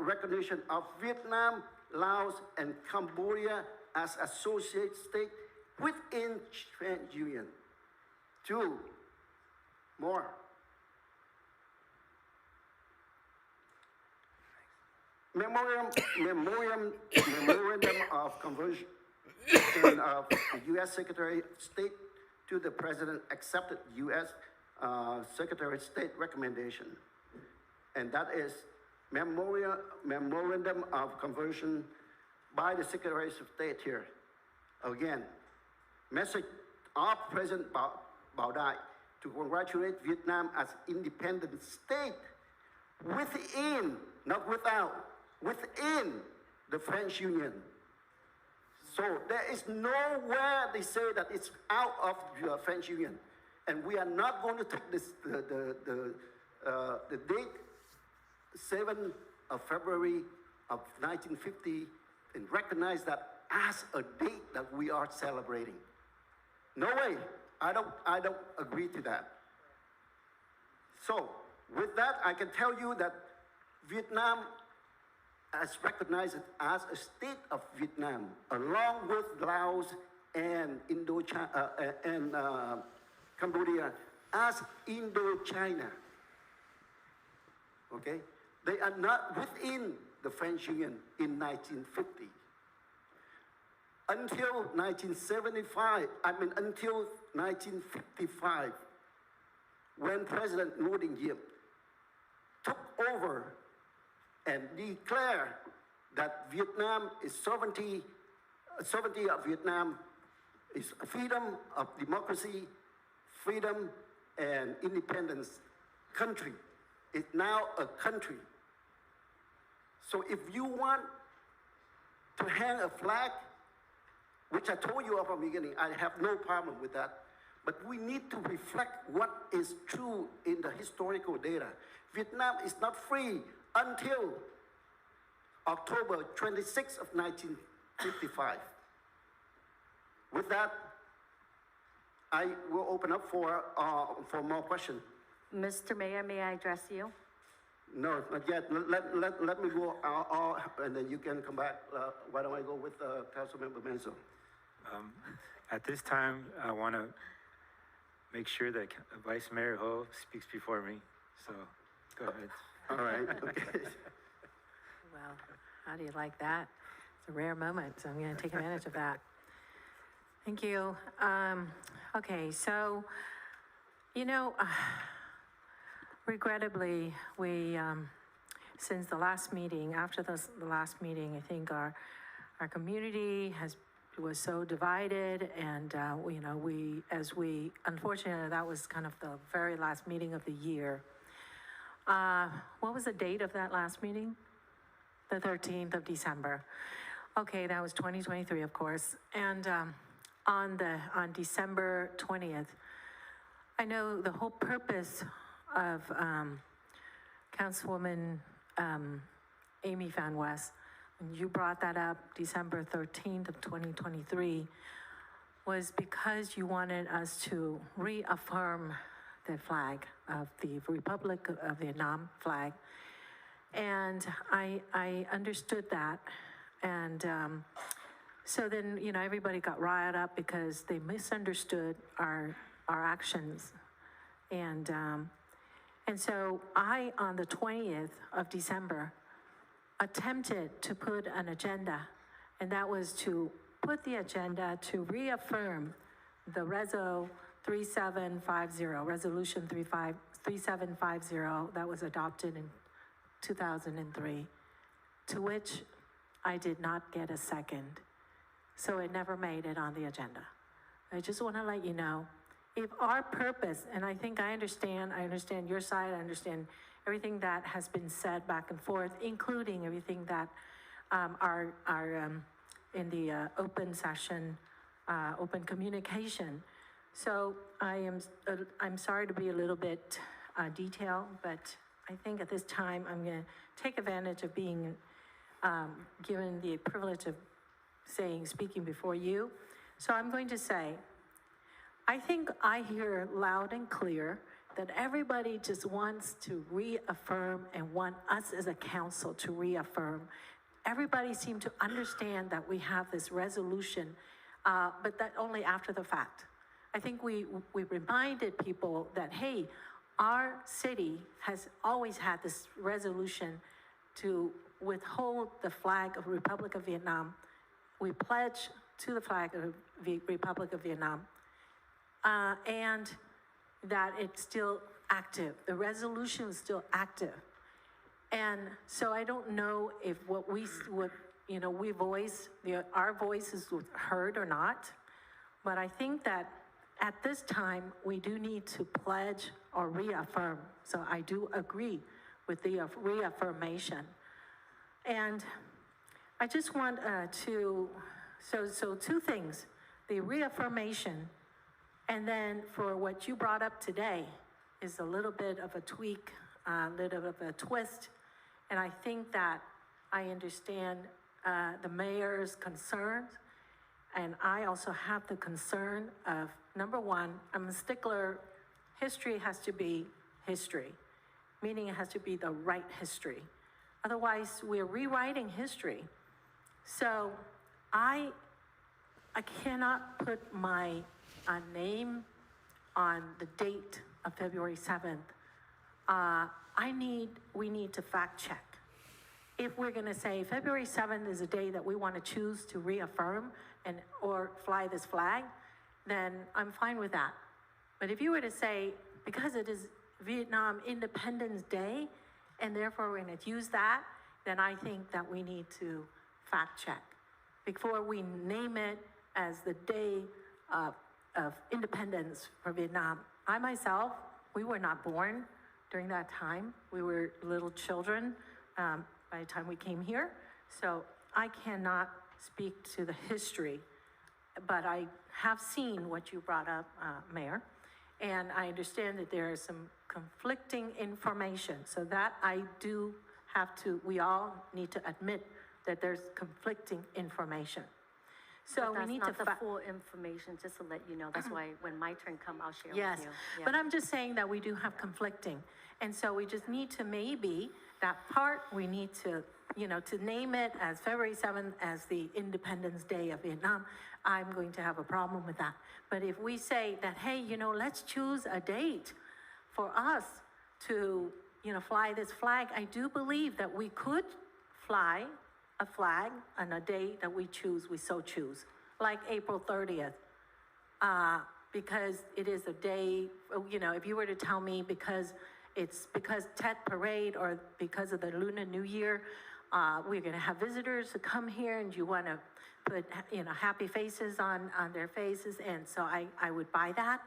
recognition of Vietnam, Laos, and Cambodia as associate states within French Union. 2 more. Memorandum of conversion of the U.S. Secretary of State to the President accepted U.S. Secretary of State recommendation. And that is Memorandum of Conversion by the Secretary of State here. Again, message of President Bảo Đại to congratulate Vietnam as independent state within, not without, within the French Union. So there is nowhere they say that it's out of the French Union. And we are not going to take this, the date 7th of February of 1950 and recognize that as a date that we are celebrating. No way. I don't agree to that. So with that, I can tell you that Vietnam as recognized as a state of Vietnam, along with Laos and Cambodia as Indochina. Okay? They are not within the French Union in 1950. Until 1955, when President Ngo Dinh Diem took over and declared that Vietnam is sovereignty of Vietnam is freedom of democracy, freedom and independence country. It's now a country. So if you want to hang a flag, which I told you from the beginning, I have no problem with that. But we need to reflect what is true in the historical data. Vietnam is not free until October 26th of 1955. With that, I will open up for more questions. Mr. Mayor, may I address you? No, not yet. Let me go, and then you can come back. Why don't I go with Councilmember Menzo? At this time, I want to make sure that Vice Mayor Ho speaks before me. So, go ahead. All right. Okay. Well, how do you like that? It's a rare moment, so I'm going to take advantage of that. Thank you. Okay, so, you know, regrettably, we, since the last meeting, after the last meeting, I think our community was so divided, and you know, unfortunately, that was kind of the very last meeting of the year. What was the date of that last meeting? The 13th of December. Okay, that was 2023, of course. And on December 20th, I know the whole purpose of Councilwoman Amy Van West, when you brought that up December 13th of 2023, was because you wanted us to reaffirm the flag of the Republic of Vietnam flag. And I understood that. And so then, you know, everybody got riled up because they misunderstood our actions. And so I, on the 20th of December, attempted to put an agenda, and that was to put the agenda to reaffirm the Resolution 3750 that was adopted in 2003, to which I did not get a second. So it never made it on the agenda. I just want to let you know, if our purpose, and I think I understand your side, I understand everything that has been said back and forth, including everything that are in the open session, open communication. So I'm sorry to be a little bit detailed, but I think at this time I'm going to take advantage of being given the privilege of speaking before you. So I'm going to say, I think I hear loud and clear that everybody just wants to reaffirm and want us as a council to reaffirm. Everybody seemed to understand that we have this resolution, but that only after the fact. I think we reminded people that, hey, our city has always had this resolution to withhold the flag of Republic of Vietnam. We pledge to the flag of the Republic of Vietnam, and that it's still active. The resolution is still active. And so I don't know if our voice is heard or not, but I think that at this time, we do need to pledge or reaffirm. So I do agree with the reaffirmation. And I just want so two things, the reaffirmation, and then for what you brought up today is a little bit of a tweak, a little bit of a twist. And I think that I understand the mayor's concerns. And I also have the concern of, number one, I'm a stickler, history has to be history, meaning it has to be the right history. Otherwise, we're rewriting history. So I cannot put my name on the date of February 7th. We need to fact check. If we're going to say February 7th is a day that we want to choose to reaffirm or fly this flag, then I'm fine with that. But if you were to say, because it is Vietnam Independence Day, and therefore we're going to use that, then I think that we need to fact check before we name it as the day of independence for Vietnam. I myself, we were not born during that time. We were little children by the time we came here. So I cannot speak to the history, but I have seen what you brought up, Mayor, and I understand that there is some conflicting information. So that we all need to admit that there's conflicting information. So But we need to that's not the full information, just to let you know. That's why when my turn comes, I'll share Yes, with you. Yeah. but I'm just saying that we do have conflicting. And so we just need to maybe, that part, we need to, to name it as February 7th as the Independence Day of Vietnam. I'm going to have a problem with that. But if we say that, hey, let's choose a date for us to, fly this flag, I do believe that we could fly a flag on a day that we so choose, like April 30th. Because it is a day, if you were to tell me because Tet Parade or because of the Lunar New Year, we're going to have visitors to come here and you want to put, happy faces on their faces. And so I would buy that.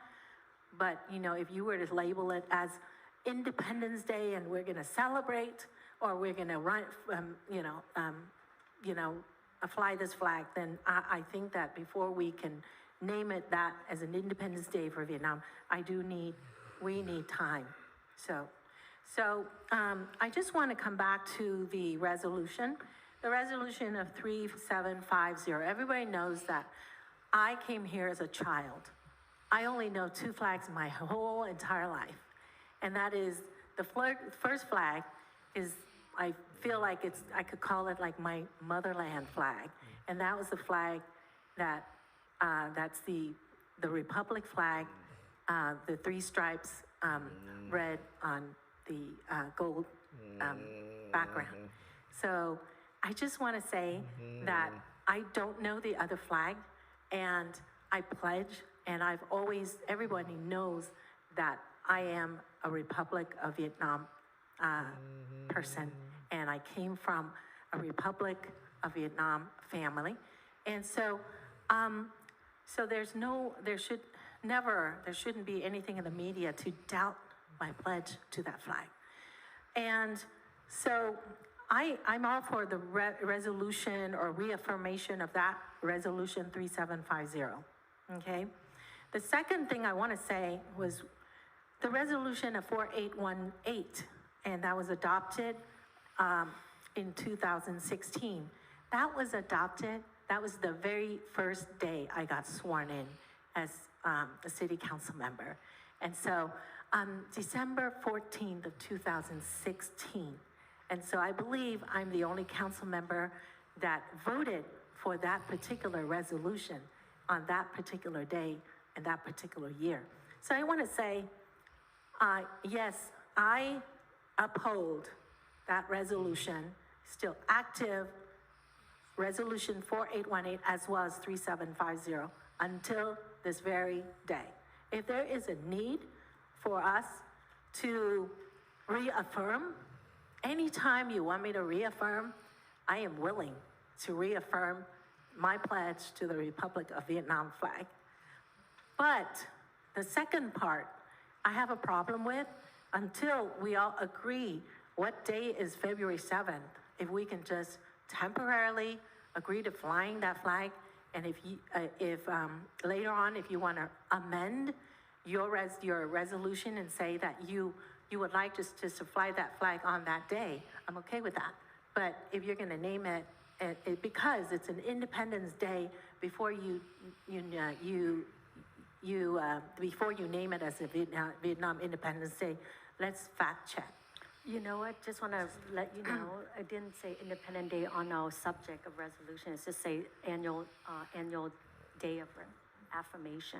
But, if you were to label it as Independence Day and we're going to celebrate, or we're going to run, fly this flag, then I think that before we can name it that as an Independence Day for Vietnam, we need time. So I just want to come back to the resolution of 3750. Everybody knows that I came here as a child. I only know two flags my whole entire life. And that is, the first flag is, I feel like I could call it like my motherland flag. And that was the flag that's the Republic flag, the three stripes, red on the gold background. So I just want to say that I don't know the other flag, and I pledge, and everybody knows that I am a Republic of Vietnam person, and I came from a Republic of Vietnam family. And so, there shouldn't be anything in the media to doubt my pledge to that flag. And so I'm all for the resolution or reaffirmation of that resolution 3750, okay? The second thing I want to say was the resolution of 4818, and that was adopted in 2016. That was adopted, that was the very first day I got sworn in as a city council member. And so on December 14th of 2016, and so I believe I'm the only council member that voted for that particular resolution on that particular day and that particular year. So I want to say, yes, I uphold that resolution, still active, resolution 4818 as well as 3750 until this very day. If there is a need for us to reaffirm, anytime you want me to reaffirm, I am willing to reaffirm my pledge to the Republic of Vietnam flag. But the second part, I have a problem with until we all agree what day is February 7th, if we can just temporarily agree to flying that flag, and if later on, if you want to amend your resolution and say that you would like just to fly that flag on that day, I'm okay with that. But if you're going to name it, because it's an Independence Day, before you name it as a Vietnam Independence Day, let's fact check. You know what, just want to let you know, I didn't say Independent Day on our subject of resolution, it's just say annual day of affirmation,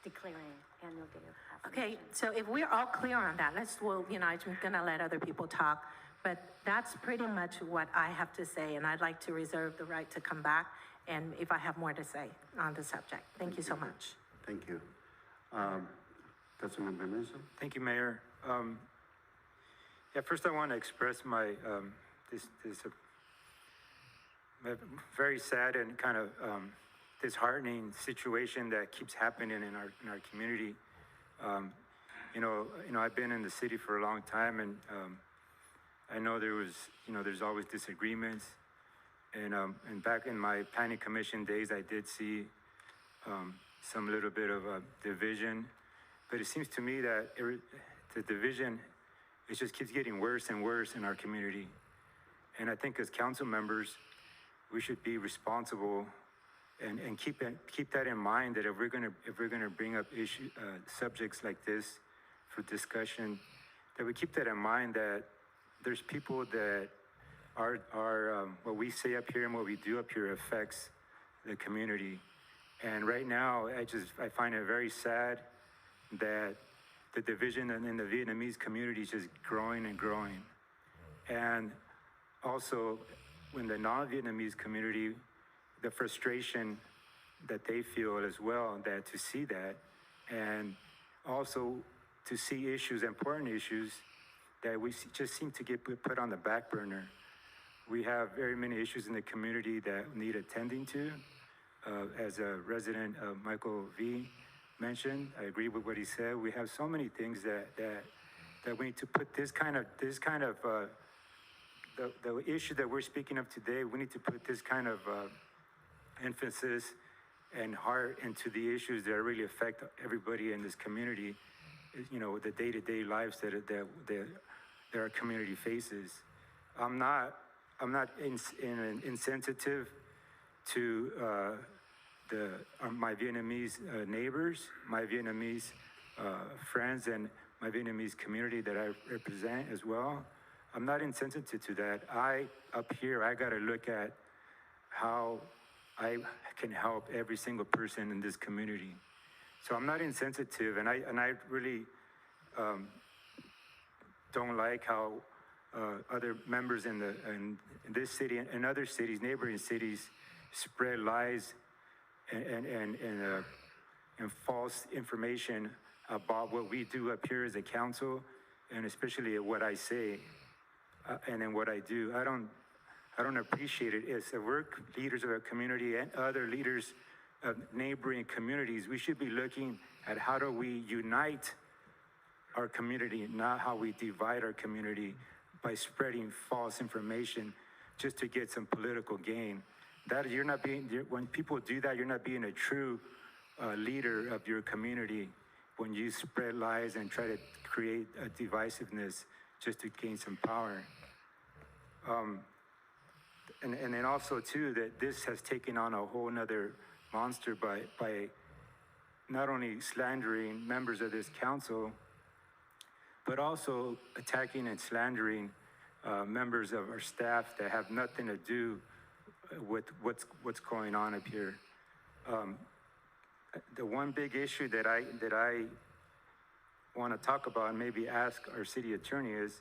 declaring annual day of affirmation. Okay, so if we're all clear on that, I'm gonna let other people talk, but that's pretty much what I have to say, and I'd like to reserve the right to come back, and if I have more to say on the subject. Thank you so much. Thank you. Councilmember Mason? Thank you, Mayor. First I want to express my very sad and kind of disheartening situation that keeps happening in our community. I've been in the city for a long time, and I know there's always disagreements. And back in my planning commission days, I did see some little bit of a division, but it seems to me that the division, it just keeps getting worse and worse in our community. And I think as council members, we should be responsible and keep that in mind, that if we're gonna bring up subjects like this for discussion, that we keep that in mind, that there's people that are what we say up here and what we do up here affects the community. And right now, I find it very sad that the division in the Vietnamese community is just growing and growing. And also, in the non-Vietnamese community, the frustration that they feel as well, that to see that, and also to see important issues that we just seem to get put on the back burner. We have very many issues in the community that need attending to. As a resident, Michael V. mentioned, I agree with what he said. We have so many things that we need to put the issue that we're speaking of today, we need to put this kind of emphasis and heart into the issues that really affect everybody in this community, the day-to-day lives that our community faces. I'm not insensitive to my Vietnamese neighbors, my Vietnamese friends, and my Vietnamese community that I represent as well. I'm not insensitive to that. Up here, I gotta look at how I can help every single person in this community. So I'm not insensitive, and I really don't like how other members in this city and other cities, neighboring cities, spread lies and false information about what we do up here as a council, and especially what I say and then what I do. I don't appreciate it. As we're leaders of our community and other leaders of neighboring communities, we should be looking at how do we unite our community, not how we divide our community by spreading false information just to get some political gain. When people do that, you're not being a true leader of your community, when you spread lies and try to create a divisiveness just to gain some power. And then also too, that this has taken on a whole nother monster by not only slandering members of this council, but also attacking and slandering members of our staff that have nothing to do with what's going on up here. The one big issue that I want to talk about and maybe ask our city attorney is,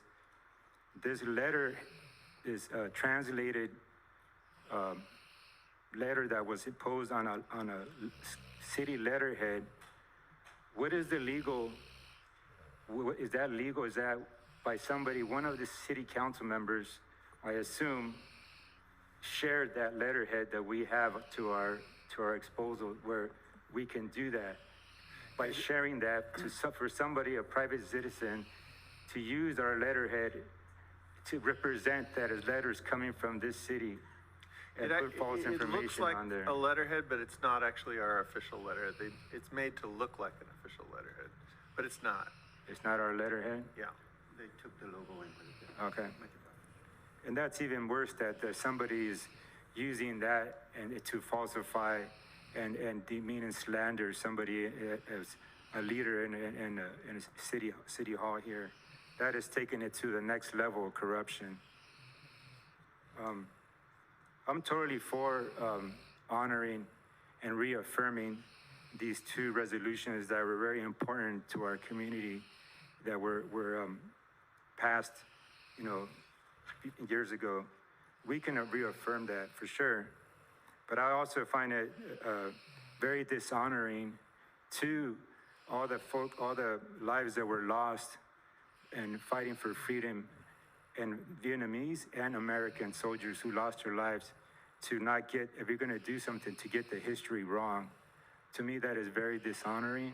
this letter is a translated letter that was imposed on a city letterhead. What is the legal? Is that legal? Is that by somebody, one of the city council members, I assume, shared that letterhead that we have to our disposal, where we can do that by sharing that for somebody, a private citizen, to use our letterhead to represent that his letter is coming from this city and put false information it looks like on there. A letterhead, but it's not actually our official letterhead. It's made to look like an official letterhead, but it's not. It's not our letterhead? Yeah. They took the logo and put it there. Okay. And that's even worse, that somebody is using that and to falsify and demean and slander somebody as a leader in a city hall here. that has taken it to the next level of corruption. I'm totally for honoring and reaffirming these two resolutions that were very important to our community that were passed, years ago. We can reaffirm that for sure. But I also find it very dishonoring to all the lives that were lost and fighting for freedom, and Vietnamese and American soldiers who lost their lives, to not get, if you're going to do something, to get the history wrong. To me, that is very dishonoring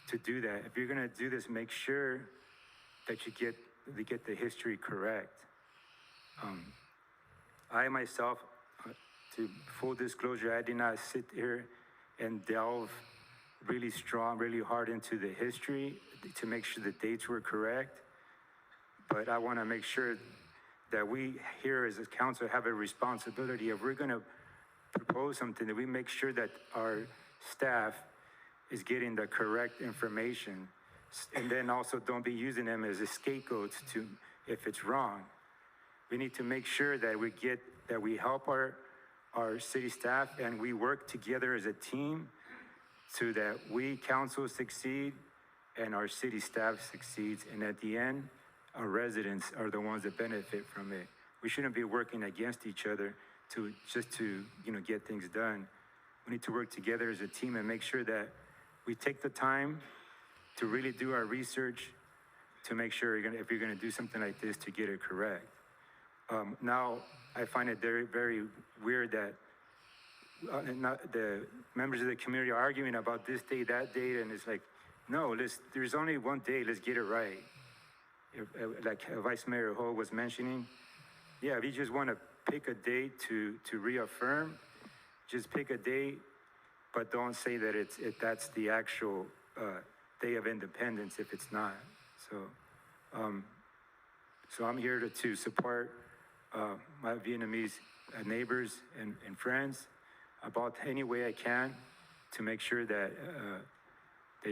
to do that. If you're going to do this, make sure that you get the history correct. I myself, to full disclosure, I did not sit here and delve really strong, really hard into the history to make sure the dates were correct. But I want to make sure that we here as a council have a responsibility. If we're going to propose something, that we make sure that our staff is getting the correct information, and then also don't be using them as a scapegoats to if it's wrong. We need to make sure that we help our city staff and we work together as a team so that we council succeed and our city staff succeeds, and at the end, our residents are the ones that benefit from it. We shouldn't be working against each other to get things done. We need to work together as a team and make sure that we take the time to really do our research to make sure if you're gonna do something like this, to get it correct. Now, I find it very, very weird that the members of the community are arguing about this date, that date, and it's like, no, there's only one day, let's get it right. Like Vice Mayor Ho was mentioning, yeah, if you just want to pick a date to reaffirm, just pick a date, but don't say that that's the actual Day of Independence if it's not. So I'm here to support my Vietnamese neighbors and friends about any way I can to make sure that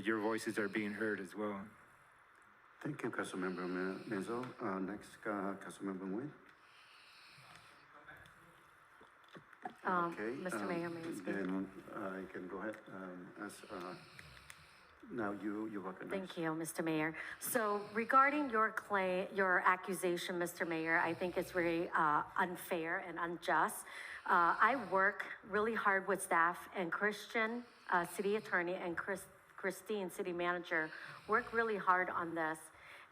your voices are being heard as well. Thank you, Councilmember Menzo. Next, Councilmember Nguyen. Okay. Mr. Mayor, may I speak? Then you can go ahead. Now you recognize. Thank you, Mr. Mayor. So regarding your accusation, Mr. Mayor, I think it's very unfair and unjust. I work really hard with staff, and Christian, city attorney, and Christine, city manager, work really hard on this.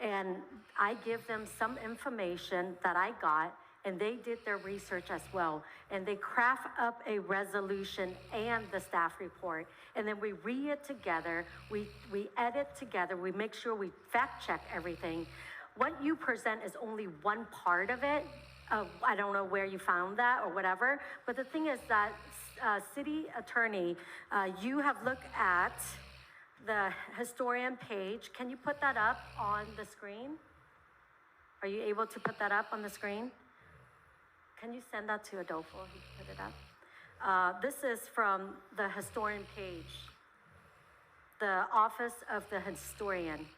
And I give them some information that I got, and they did their research as well. And they craft up a resolution and the staff report. And then we read it together, we edit together, we make sure we fact check everything. What you present is only one part of it. I don't know where you found that or whatever. But the thing is that, city attorney, you have looked at the historian page. Can you put that up on the screen? Are you able to put that up on the screen? Can you send that to Adolfo? He can put it up. This is from the historian page, the Office of the Historian.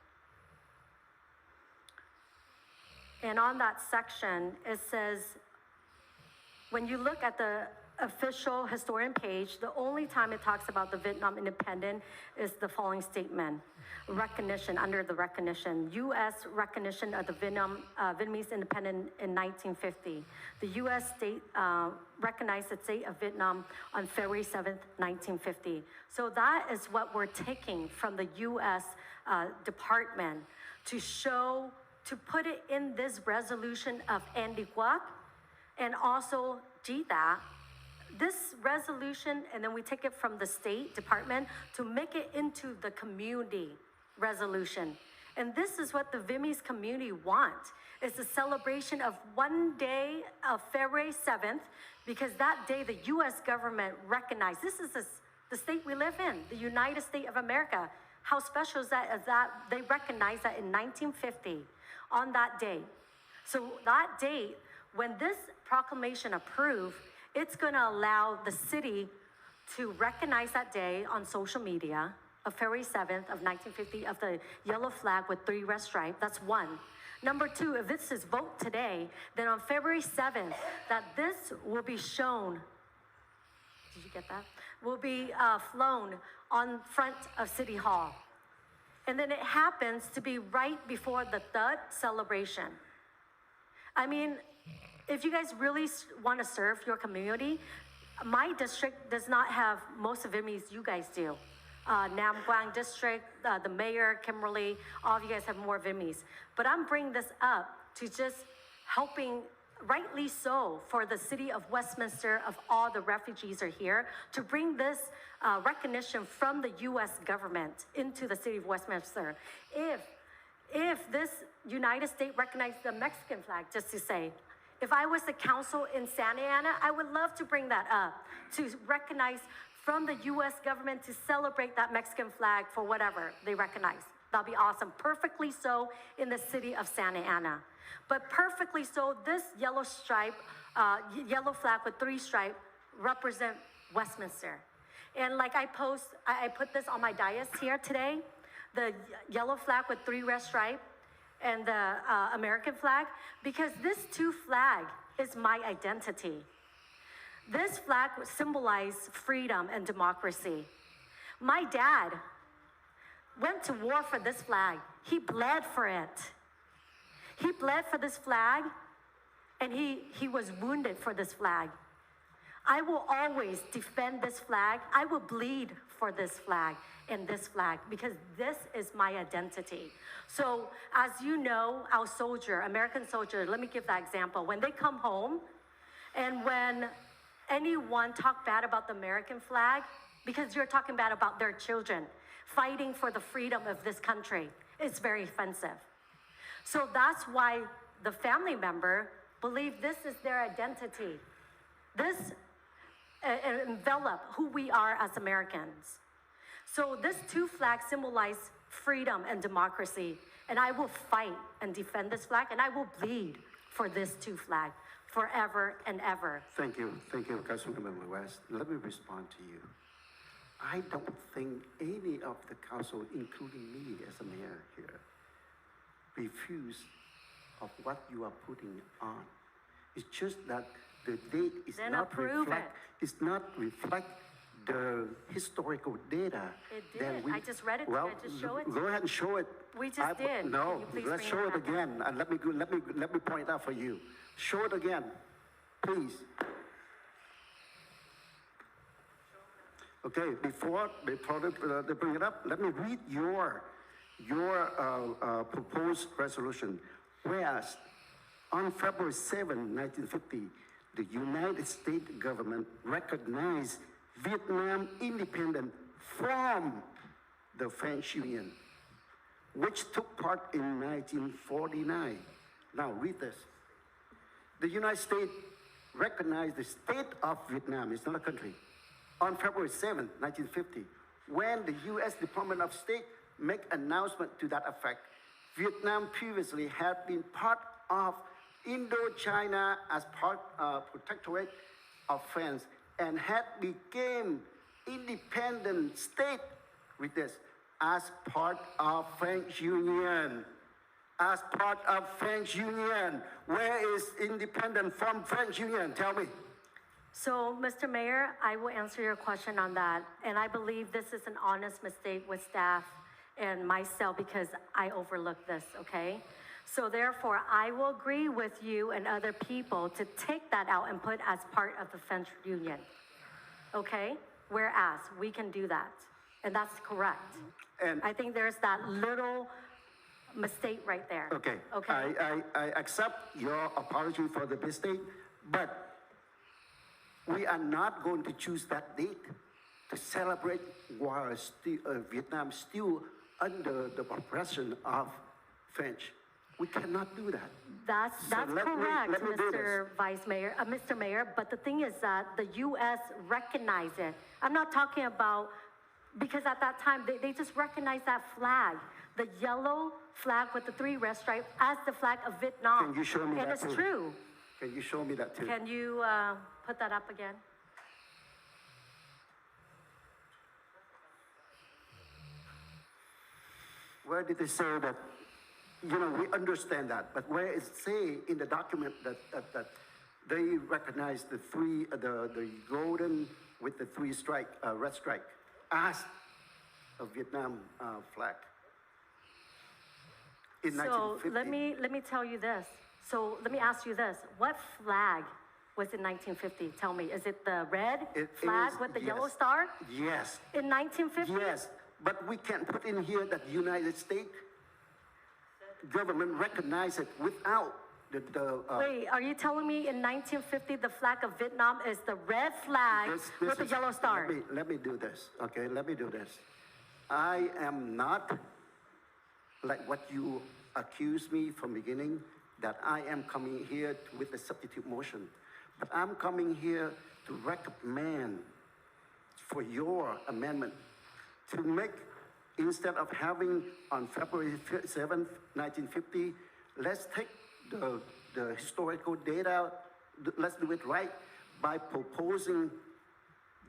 And on that section, it says, when you look at the official historian page, the only time it talks about the Vietnam independence is the following statement. Recognition, under the recognition, U.S. recognition of the Vietnamese independence in 1950. The U.S. state recognized the state of Vietnam on February 7th, 1950. So that is what we're taking from the U.S. Department to show, to put it in this resolution of Andy Guak, and also GDA. This resolution, and then we take it from the State Department to make it into the community resolution. And this is what the Vietnamese community wants. It's a celebration of one day of February 7th, because that day the U.S. government recognized, this is the state we live in, the United States of America. How special is that they recognized that in 1950 on that day. So that date, when this proclamation approved, it's going to allow the city to recognize that day on social media of February 7th of 1950 of the yellow flag with 3 red stripes. That's one. Number two, if this is vote today, then on February 7th, that this will be shown, did you get that? Will be flown on front of City Hall. And then it happens to be right before the third celebration. I mean, if you guys really want to serve your community, my district does not have most of Vietnamese you guys do. Nam Quang district, the mayor, Kimberly, all of you guys have more Vietnamese. But I'm bringing this up to just helping, rightly so, for the city of Westminster, of all the refugees are here, to bring this recognition from the U.S. government into the city of Westminster. If this United States recognized the Mexican flag, just to say, if I was the council in Santa Ana, I would love to bring that up, to recognize from the U.S. government to celebrate that Mexican flag for whatever they recognize. That'll be awesome. Perfectly so in the city of Santa Ana. But perfectly so, this yellow stripe, yellow flag with 3 stripes represent Westminster. And like I put this on my dais here today, the yellow flag with 3 red stripes and the American flag, because this 2 flag is my identity. This flag symbolizes freedom and democracy. My dad went to war for this flag. He bled for it. He bled for this flag, and he was wounded for this flag. I will always defend this flag. I will bleed for this flag and this flag, because this is my identity. So as you know, our soldier, American soldier, let me give that example. When they come home, and when anyone talk bad about the American flag, because you're talking bad about their children fighting for the freedom of this country, it's very offensive. So that's why the family member believe this is their identity. This envelop who we are as Americans. So this 2 flags symbolize freedom and democracy, and I will fight and defend this flag, and I will bleed for this 2 flag forever and ever. Thank you, Councilmember West. Let me respond to you. I don't think any of the council, including me as a mayor here, refuse of what you are putting on. It's just that the date is then not reflect the historical data. It did. I just read it. Well, Did I just show it? Go ahead and show it. We just did. No, Can you please let's bring show it it back? again, and let me point out for you. Show it again, please. Okay, before they bring it up, let me read your proposed resolution. Whereas on February 7, 1950, the United States government recognized Vietnam independent from the French Union, which took part in 1949. Now read this. The United States recognized the state of Vietnam, it's not a country, on February 7, 1950, when the U.S. Department of State made announcement to that effect. Vietnam previously had been part of Indochina as part of protectorate of France and had become independent state with this as part of French Union. As part of French Union. Where is independent from French Union? Tell me. So, Mr. Mayor, I will answer your question on that. And I believe this is an honest mistake with staff and myself because I overlooked this, okay? So therefore, I will agree with you and other people to take that out and put as part of the French Union, okay? Whereas we can do that, and that's correct. And I think there's that little mistake right there. Okay. Okay. I accept your apology for the mistake, but we are not going to choose that date to celebrate while Vietnam still under the oppression of French. We cannot do that. That's correct, Mr. Vice Mayor, Mr. Mayor. But the thing is that the U.S. recognized it. I'm not talking about, because at that time they just recognized that flag, the yellow flag with the 3 red stripes, as the flag of Vietnam. Can you show me that And it's too? true. Can you show me that too? Can you put that up again? Where did they say that you know, we understand that, but where it say in the document that they recognize the golden with the three stripe, red stripe, as a Vietnam flag. In So 1950. let me tell you this. So let me ask you this. What flag was in 1950? Tell me. Is it the red flag with the yellow star? Yes. In 1950? Yes, but we can put in here that the United States government recognized it without Wait, are you telling me in 1950 the flag of Vietnam is the red flag with the yellow star? Let me do this, okay? Let me do this. I am not like what you accused me from beginning, that I am coming here with a substitute motion. But I'm coming here to recommend for your amendment to make, instead of having on February 7th, 1950, let's take the historical data, let's do it right by proposing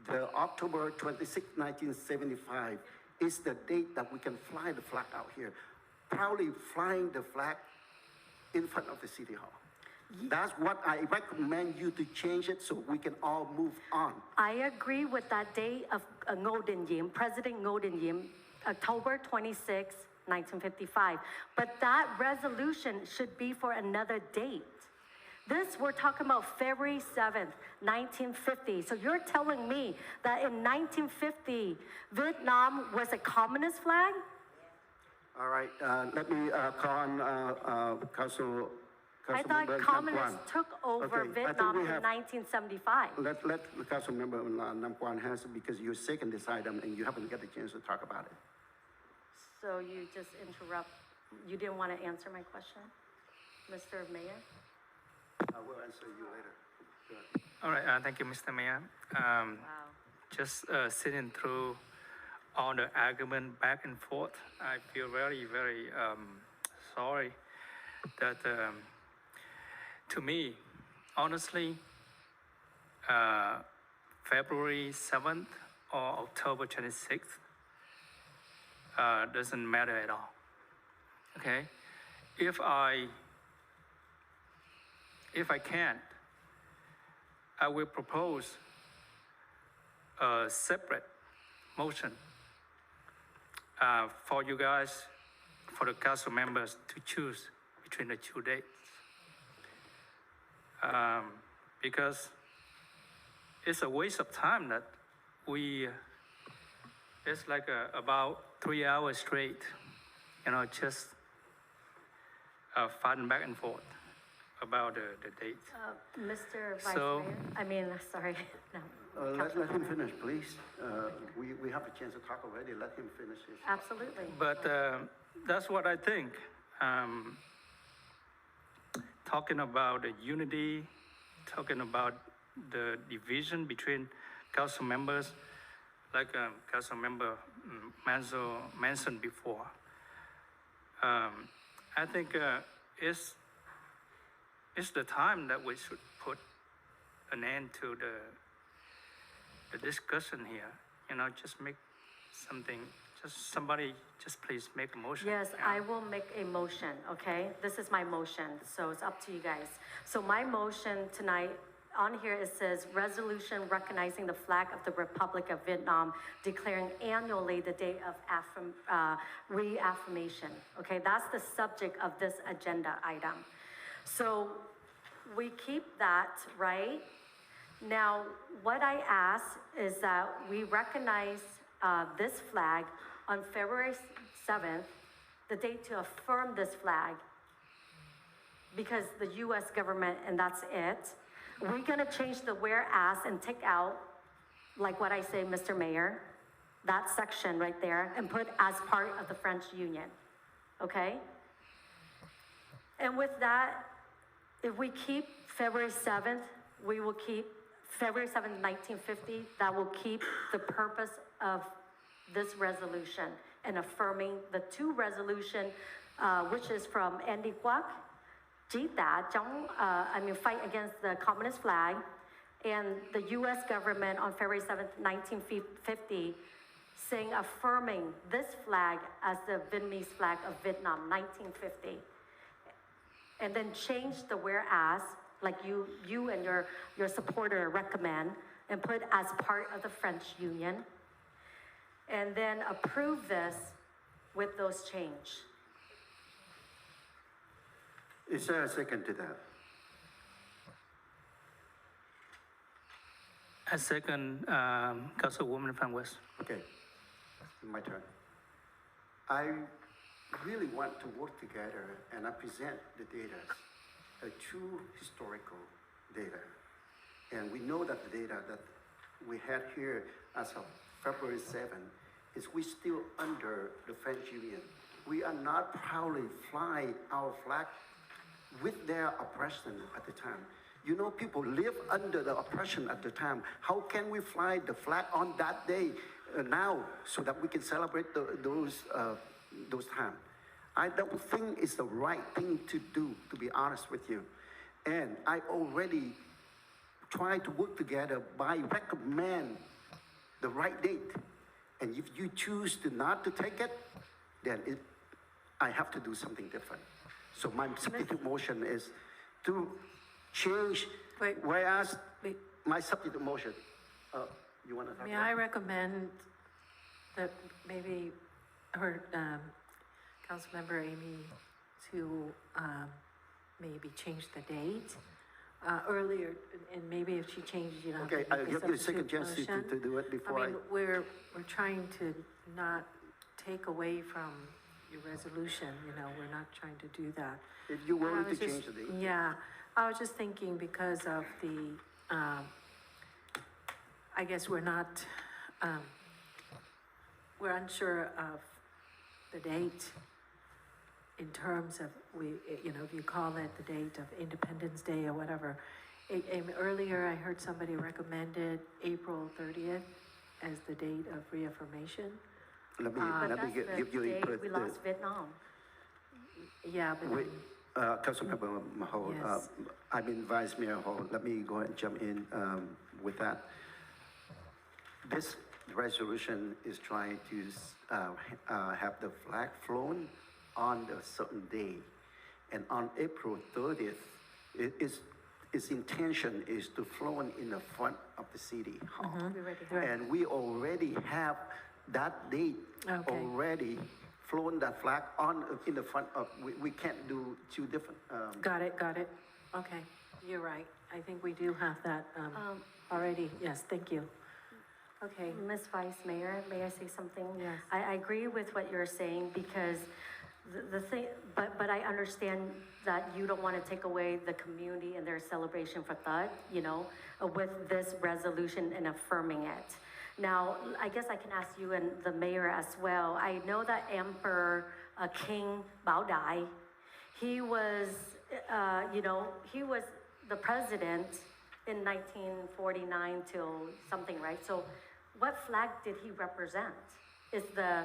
the October 26, 1975 is the date that we can fly the flag out here. Proudly flying the flag in front of the City Hall. That's what I recommend you to change it so we can all move on. I agree with that date of Ngô Đình Diệm, President Ngô Đình Diệm, October 26, 1955. But that resolution should be for another date. This, we're talking about February 7th, 1950. So you're telling me that in 1950, Vietnam was a communist flag? All right, let me call on Council. I thought communists took over Vietnam in 1975. Let the council member Nam Quan answer because you're second this item and you haven't got the chance to talk about it. So you just interrupt. You didn't want to answer my question, Mr. Mayor? I will answer you later. Go ahead. All right, thank you, Mr. Mayor. Just sitting through all the argument back and forth, I feel very, very sorry that to me, honestly, February 7th or October 26th doesn't matter at all. Okay? If I can't, I will propose a separate motion for you guys, for the council members to choose between the two dates. Because it's a waste of time that it's like about 3 hours straight, just fighting back and forth about the dates. Mr. Vice Mayor, sorry. No. Let him finish, please. We have a chance to talk already. Let him finish his. Absolutely. But that's what I think. Talking about the unity, talking about the division between council members, like Council Member Manzo mentioned before. I think it's the time that we should put an end to the discussion here. Just make something. Somebody please make a motion. Yes, I will make a motion, okay? This is my motion, so it's up to you guys. So my motion tonight, on here it says, resolution recognizing the flag of the Republic of Vietnam, declaring annually the day of reaffirmation, okay? That's the subject of this agenda item. So we keep that, right? Now, what I ask is that we recognize this flag on February 7th, the date to affirm this flag, because the U.S. government, and that's it. We're gonna change the whereas and take out, like what I say, Mr. Mayor, that section right there, and put as part of the French Union, okay? And with that, if we keep February 7th, we will keep February 7th, 1950, that will keep the purpose of this resolution and affirming the two resolution, which is from Andy Quoc, fight against the communist flag, and the U.S. government on February 7th, 1950, saying affirming this flag as the Vietnamese flag of Vietnam, 1950. And then change the whereas, like you and your supporter recommend, and put as part of the French Union. And then approve this with those change. Is there a second to that? A second, Councilwoman Van West. Okay, my turn. I really want to work together and I present the data, a true historical data. And we know that the data that we had here as of February 7th is we still under the French Union. We are not proudly flying our flag with their oppression at the time. You know, people live under the oppression at the time. How can we fly the flag on that day now so that we can celebrate those times? I don't think it's the right thing to do, to be honest with you. And I already tried to work together by recommend the right date. And if you choose to not to take it, then I have to do something different. So my substitute motion is to change, whereas my substitute motion, you want to talk May about I recommend that maybe her, Councilmember Amy, to maybe change the date earlier, and maybe if she changes, you know. Okay, I'll give you a second chance to do it before I mean, we're trying to not take away from your resolution, you know, we're not trying to do that. If you're willing to just- change the date. Yeah, I was just thinking because of the, I guess we're not, we're unsure of the date in terms of, you know, if you call it the date of Independence Day or whatever. Earlier, I heard somebody recommended April 30th as the date of reaffirmation. Let me That's give you the day input. we lost Vietnam. Yeah, but Wait, Councilmember Ho, Yes. I mean Vice Mayor Ho, let me go ahead and jump in with that. This resolution is trying to have the flag flown on a certain day. And on April 30th, its intention is to flown in the front of the city hall. And we already have that date already flown that flag in the front of, we can't do two different. got it. Okay, you're right. I think we do have that already. Yes, thank you. Okay. Ms. Vice Mayor, may I say something? Yes. I agree with what you're saying because the thing, but I understand that you don't want to take away the community and their celebration for Tet, you know, with this resolution and affirming it. Now, I guess I can ask you and the mayor as well. I know that Emperor King Bao Dai, he was, you know, he was the president in 1949 till something, right? So what flag did he represent? Is the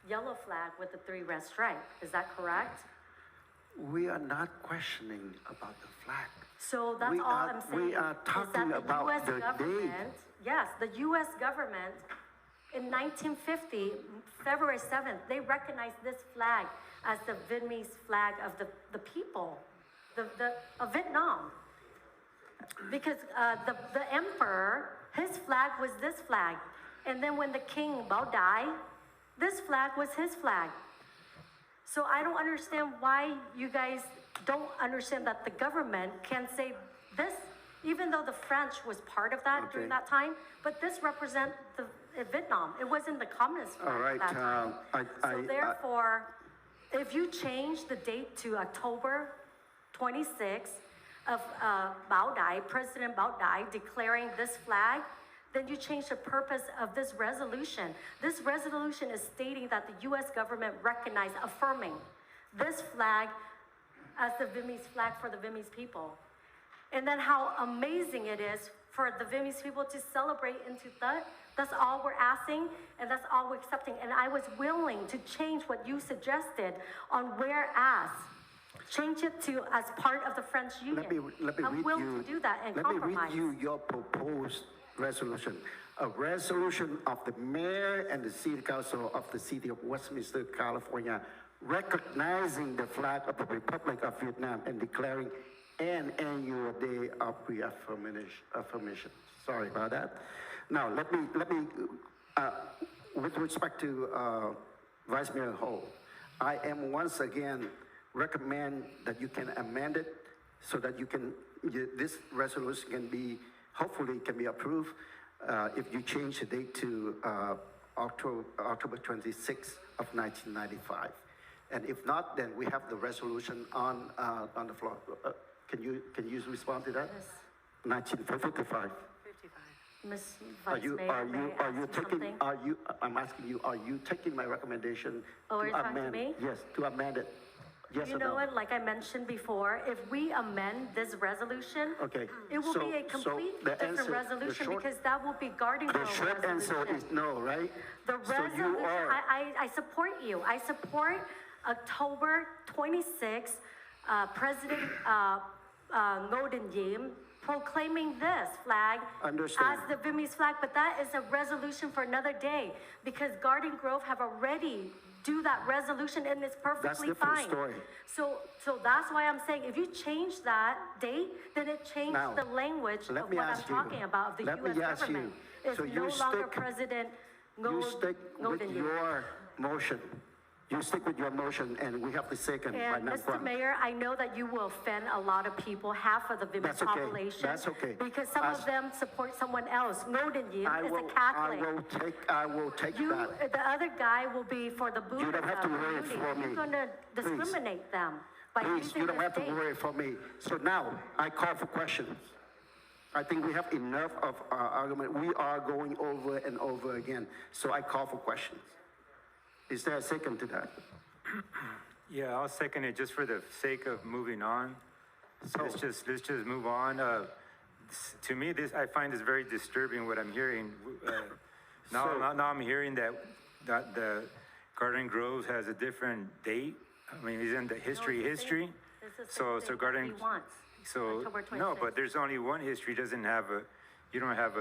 yellow flag with the 3 red stripes, is that correct? We are not questioning about the flag. So that's all I'm saying. We are talking about US the government, date. yes, the US government in 1950, February 7th, they recognized this flag as the Vietnamese flag of the people, of Vietnam. Because the emperor, his flag was this flag. And then when the king Bao died, this flag was his flag. So I don't understand why you guys don't understand that the government can say this, even though the French was part of that during that time, but this represents Vietnam. It wasn't the communist flag All right, at that time. So therefore, if you change the date to October 26th of Bao Dai, President Bao Dai declaring this flag, then you change the purpose of this resolution. This resolution is stating that the U.S. government recognized, affirming this flag as the Vietnamese flag for the Vietnamese people. And then how amazing it is for the Vietnamese people to celebrate into Tet. That's all we're asking, and that's all we're accepting. And I was willing to change what you suggested on whereas. Change it to as part of the French Union. Let me I'm read willing you, to do that and let compromise. me read you your proposed resolution. A resolution of the mayor and the city council of the city of Westminster, California, recognizing the flag of the Republic of Vietnam and declaring an annual day of reaffirmation. Sorry about that. Now, let me with respect to Vice Mayor Ho, I am once again recommend that you can amend it so that this resolution can be, hopefully can be approved if you change the date to October 26th of 1995. And if not, then we have the resolution on the floor. Can you respond to that? Yes. 1955. Ms. Vice Mayor, may I ask something? I'm asking you, are you taking my recommendation Oh, are to you talking to amend? me? Yes, to amend it. Yes You or know no? what, like I mentioned before, if we amend this resolution, Okay. it will be a complete different resolution because that will be Garden Grove The short answer resolution. is no, right? The So you resolution, are- I support you. I support October 26th, President Ngô Đình Diệm proclaiming this flag Understand. as the Vietnamese flag, but that is a resolution for another day because Garden Grove have already do that resolution and it's perfectly different fine. story. So that's why I'm saying if you change that date, then it changed Now, the language let of me what I'm ask you. talking about, of the Let me US ask you. government. It's So no you longer stick- President You stick Ngô with Đình Diệm. your motion. You stick with your motion, and we have the second by And Nam Mr. Quang. Mayor, I know that you will offend a lot of people, half of the Vietnamese That's okay. population. That's okay. Because some As- of them support someone else. Ngô Đình Diệm I is will, a Catholic. I will take You, that. the other guy will be for the Buddhist don't have to worry community. for me. You're gonna Please. discriminate them by Please, using you don't this have to date. worry for me. So now, I call for questions. I think we have enough of our argument. We are going over and over again. So I call for questions. Is there a second to that? Yeah, I'll second it just for the sake of moving on. So- Let's just move on. To me, I find this very disturbing what I'm hearing. Now I'm hearing that the Garden Grove has a different date. I mean, isn't the history? This is the So thing that Garden. he wants. So October no, 26th. but there's only one history. You don't have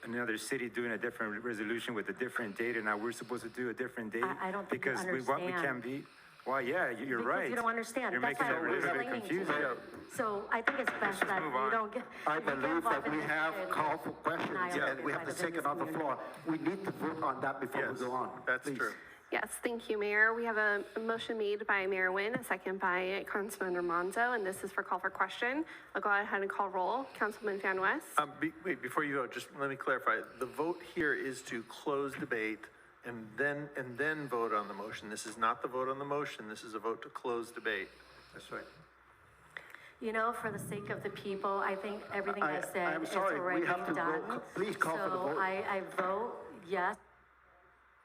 another city doing a different resolution with a different date, and now we're supposed to do a different date. I don't think you because we understand. can't be. Well, yeah, you're Because right. you don't understand. You're That's making it why a I'm little bit explaining to confusing. you. So I think it's best just that move you on. don't get. I you get believe involved that in we this have and called for questions, denial and we by have the the second Vietnamese on the floor. We need to vote on that before we go on. That's Please. true. Yes, thank you, Mayor. We have a motion made by Mayor Nguyen, a second by Councilman Ramonzo, and this is for call for question. I'll go ahead and call roll. Councilman Van West. Wait, before you go, just let me clarify. The vote here is to close debate and then vote on the motion. This is not the vote on the motion. This is a vote to close debate. That's right. You know, for the sake of the people, I think everything I said I'm is sorry, we already have to done. vote. Please call for the vote. So I vote yes,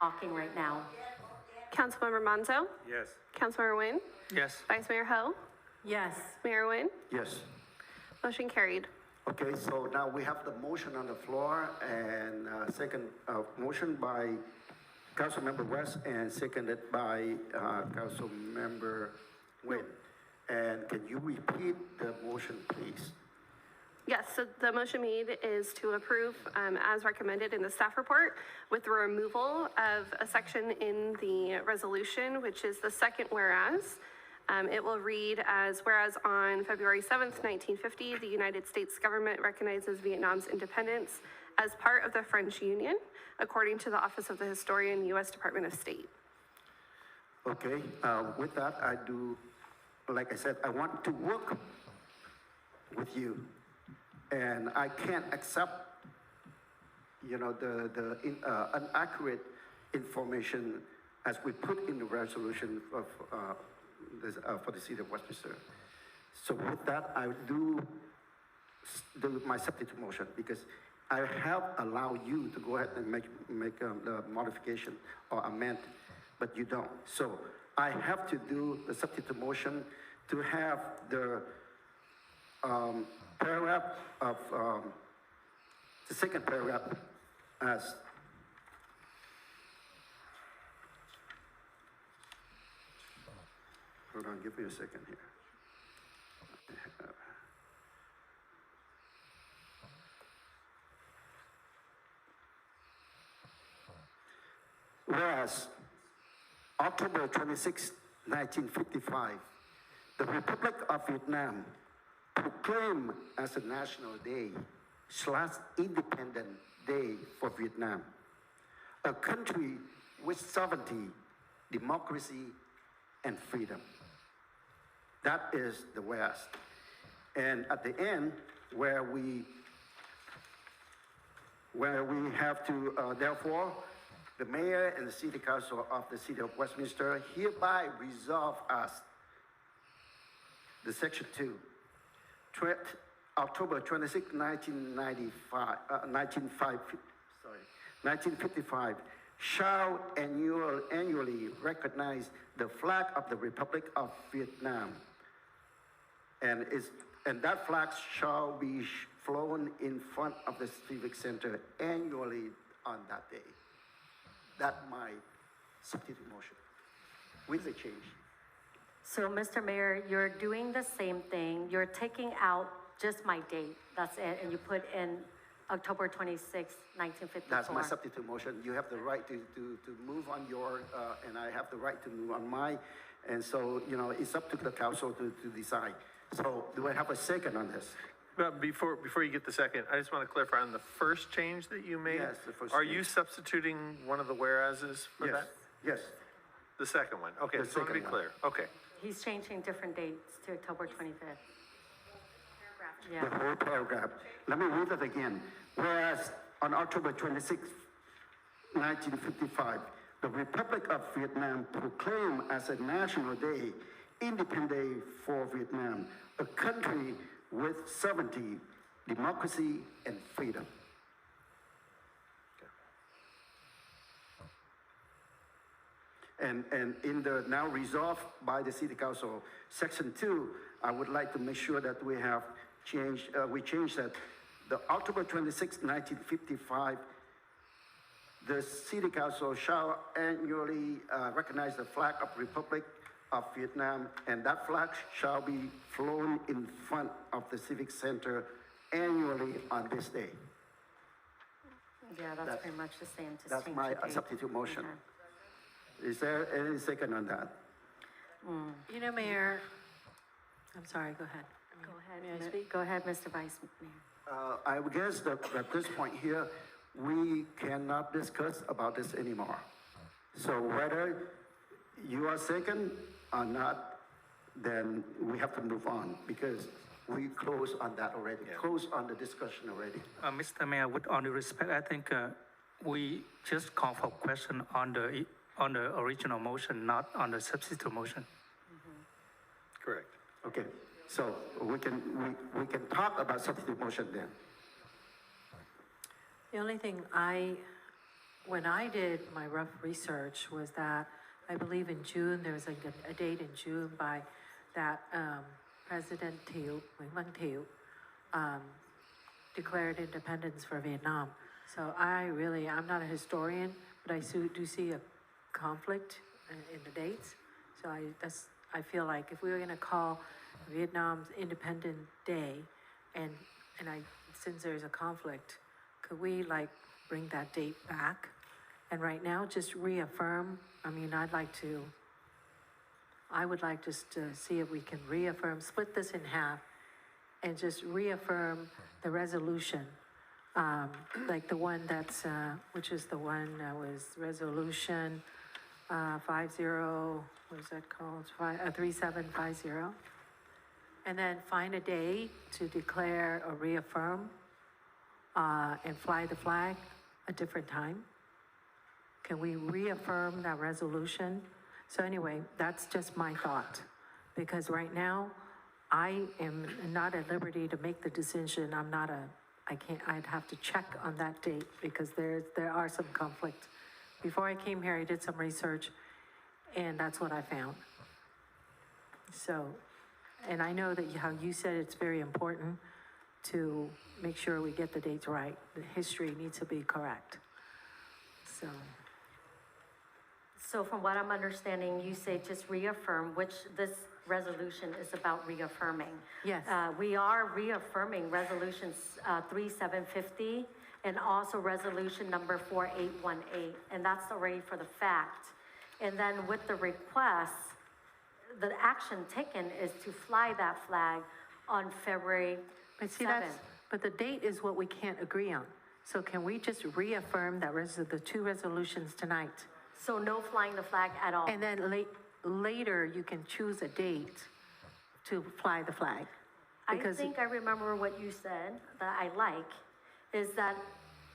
talking right now. Councilmember Monzo. Yes. Councilmember Nguyen. Yes. Vice Mayor Ho. Yes. Mayor Nguyen. Yes. Motion carried. Okay, so now we have the motion on the floor and second motion by Councilmember West and seconded by Councilmember Nguyen. And can you repeat the motion, please? Yes, so the motion made is to approve as recommended in the staff report with the removal of a section in the resolution, which is the second whereas. It will read as, whereas on February 7th, 1950, the United States government recognizes Vietnam's independence as part of the French Union, according to the Office of the Historian, U.S. Department of State. Okay, with that, I do, like I said, I want to work with you. And I can't accept, the inaccurate information as we put in the resolution of, for the city of Westminster. So with that, I do my substitute motion because I have allowed you to go ahead and make the modification or amend, but you don't. So I have to do the substitute motion to have the paragraph of the second paragraph as hold on, give me a second here. Whereas October 26, 1955, the Republic of Vietnam proclaimed as a national day / independent day for Vietnam, a country with sovereignty, democracy, and freedom. That is the West. And at the end, where we have to, therefore, the mayor and the city council of the city of Westminster hereby resolve as the section 2, October 26, 1955, shall annually recognize the flag of the Republic of Vietnam, and that flag shall be flown in front of the Civic Center annually on that day. That's my substitute motion with the change. So, Mr. Mayor, you're doing the same thing. You're taking out just my date. That's it. And you put in October 26, 1954. That's my substitute motion. You have the right to move on your, and I have the right to move on my. And so, you know, it's up to the council to decide. So do I have a second on this? But before you get the second, I just want to clarify on the first change that you made. Yes, the first Are change. you substituting one of the whereases for Yes. that? Yes. The second one. Okay, The just want to be second one. clear. Okay. He's changing different dates to October 25th. The Yeah. whole paragraph. Let me read it again. Whereas on October 26, 1955, the Republic of Vietnam proclaimed as a national day, Independent Day for Vietnam, a country with sovereignty, democracy, and freedom. And in the now resolved by the City Council, Section 2, I would like to make sure that we have changed, we changed that the October 26, 1955, the City Council shall annually recognize the flag of Republic of Vietnam, and that flag shall be flown in front of the Civic Center annually on this day. Yeah, that's pretty much the same. Just That's change my the date. substitute motion. Okay. Is there any second on that? You know, Mayor, I'm sorry, go ahead. Go ahead. May I speak? Go ahead, Mr. Vice Mayor. I would guess that at this point here, we cannot discuss about this anymore. So whether you are second or not, then we have to move on because we close on that already, close on the discussion already. Mr. Mayor, with all due respect, I think we just call for question on the original motion, not on the substitute motion. Correct. Okay, so we can talk about substitute motion then. The only thing when I did my rough research was that I believe in June, there was a date in June by that President Thieu, Nguyễn Văn Thieu, declared independence for Vietnam. So I'm not a historian, but I do see a conflict in the dates. So I feel like if we were going to call Vietnam's Independent Day, and since there's a conflict, could we bring that date back? And right now, just reaffirm. I mean, I would like just to see if we can reaffirm, split this in half, and just reaffirm the resolution, like the one that's, which is the one that was resolution 50, what is that called? 3750. And then find a day to declare or reaffirm and fly the flag a different time. Can we reaffirm that resolution? So anyway, that's just my thought. Because right now, I am not at liberty to make the decision. I'd have to check on that date because there are some conflicts. Before I came here, I did some research and that's what I found. So, and I know that how you said it's very important to make sure we get the dates right. The history needs to be correct. So from what I'm understanding, you say just reaffirm, which this resolution is about reaffirming. Yes. We are reaffirming resolutions 3750 and also resolution number 4818, and that's already for the fact. And then with the request, the action taken is to fly that flag on February But see, 7th. but the date is what we can't agree on. So can we just reaffirm that the two resolutions tonight? So no flying the flag at all. And then later, you can choose a date to fly the flag. I Because- think I remember what you said that I like, is that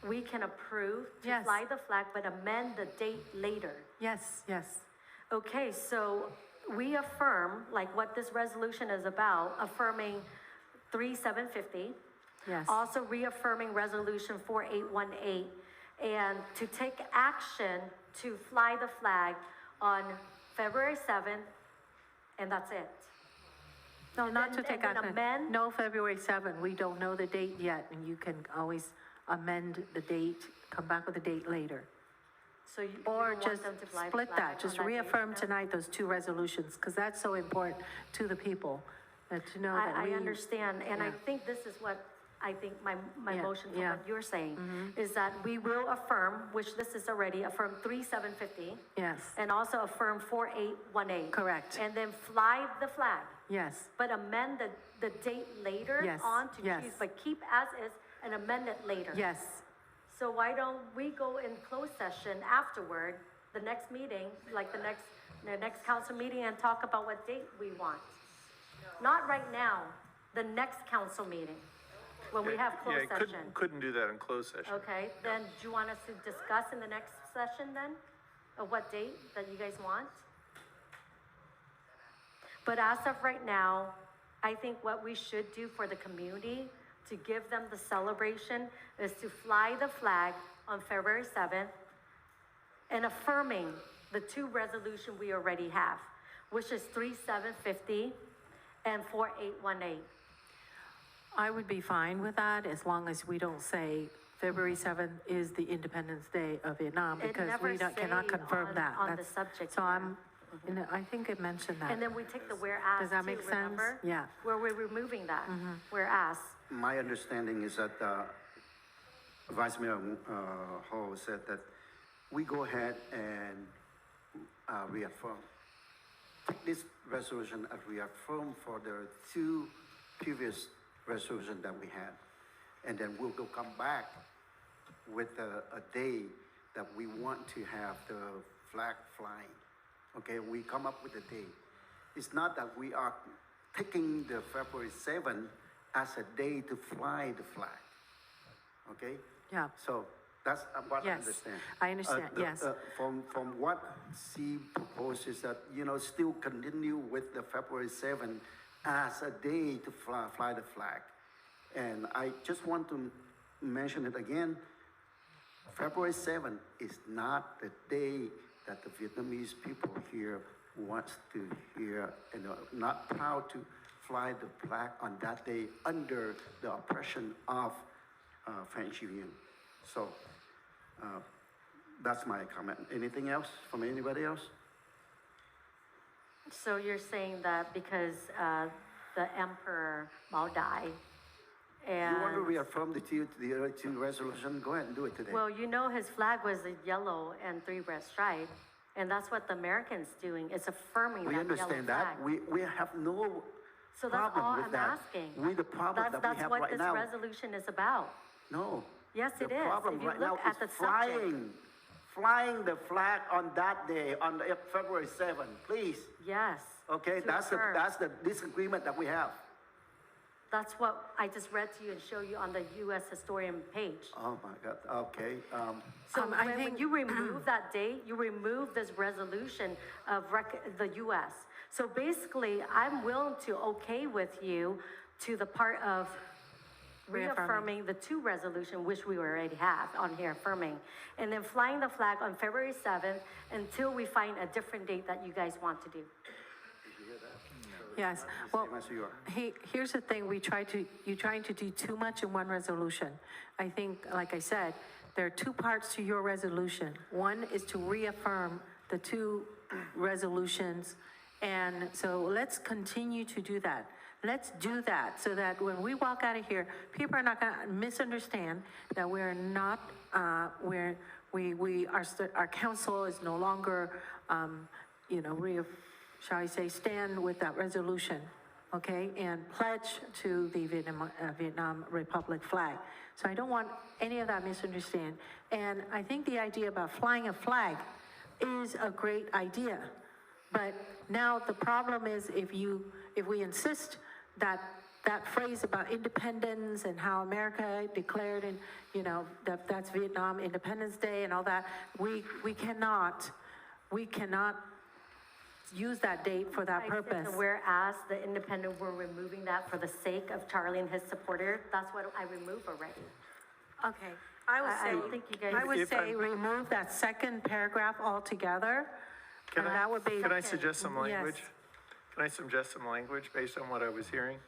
we can approve to Yes. fly the flag, but amend the date later. Yes, yes. Okay, so we affirm, like what this resolution is about, affirming 3750. Yes. Also reaffirming resolution 4818, and to take action to fly the flag on February 7th, and that's it. No, And not then- to take and then action. amend? No, February 7th. We don't know the date yet, and you can always amend the date, come back with a date later. So you Or don't want just them to fly the split flag that, just on that date, reaffirm no? tonight those two resolutions, because that's so important to the people, to know that I we. understand, and I Yeah. think this is what I think my Yeah, motion for yeah. what you're saying, is that we will affirm, which this is already, affirm 3750, Yes, and also affirm 4818. Correct. And then fly the flag, yes, but amend the date later Yes, on to yes. choose, but keep as is and amend it later. yes. So why don't we go in closed session afterward, the next meeting, like the next council meeting, and talk about what date we want? Not right now, the next council meeting, when we have Yeah, closed you session. couldn't do that in closed session. Okay, then do you want us to discuss in the next session then, of what date that you guys want? But as of right now, I think what we should do for the community, to give them the celebration, is to fly the flag on February 7th and affirming the two resolutions we already have, which is 3750 and 4818. I would be fine with that as long as we don't say February 7th is the Independence Day of Vietnam, It because never we cannot say confirm on- that. on the That's- subject So matter. I think it mentioned that. And then we take the whereas Does that too, make sense? remember? Yeah. Where we're removing that, whereas. My understanding is that Vice Mayor Ho said that we go ahead and reaffirm. Take this resolution and reaffirm for the two previous resolutions that we had. And then we'll go come back with a day that we want to have the flag flying. Okay, we come up with a day. It's not that we are taking the February 7th as a day to fly the flag. Okay? Yeah. So that's what I Yes, understand. I understand, yes. From what she proposes that, still continue with the February 7th as a day to fly the flag. And I just want to mention it again. February 7th is not the day that the Vietnamese people here wants to hear and are not proud to fly the flag on that day under the oppression of French Union. So that's my comment. Anything else from anybody else? So you're saying that because the Emperor Mao died, and You want to reaffirm the other two resolution? Go ahead and do it today. well, his flag was a yellow and three red stripe, and that's what the Americans doing. It's affirming We that understand yellow that. flag. We have no So that's problem all with I'm that. asking. The problem that we That's have what right this now. resolution is about. No. Yes, it The is. problem If you right look now at is the subject. flying the flag on that day, on February 7th, please. Yes. Okay, to that's affirm. the disagreement that we have. That's what I just read to you and show you on the U.S. historian page. Oh my God, okay. So I when think- you remove that date, you remove this resolution of the U.S. So basically, I'm willing to okay with you to the part of reaffirming the two resolution, which we already have on here affirming, and then flying the flag on February 7th until we find a different date that you guys want to do. Yes, well, Same as you are. here's the thing, you're trying to do too much in one resolution. I think, like I said, there are two parts to your resolution. One is to reaffirm the two resolutions And so let's continue to do that. Let's do that so that when we walk out of here, people are not going to misunderstand that we're not, our council is no longer, shall I say, stand with that resolution, okay, and pledge to the Vietnam Republic flag. So I don't want any of that misunderstand. And I think the idea about flying a flag is a great idea. But now the problem is if we insist that phrase about independence and how America declared and that's Vietnam Independence Day and all that, we cannot use that date for that purpose. Whereas the independent were removing that for the sake of Charlie and his supporter, that's what I removed already. Okay, I would say remove that second paragraph altogether. And that would be. Can I suggest some language? Yes. Can I suggest some language based on what I was hearing?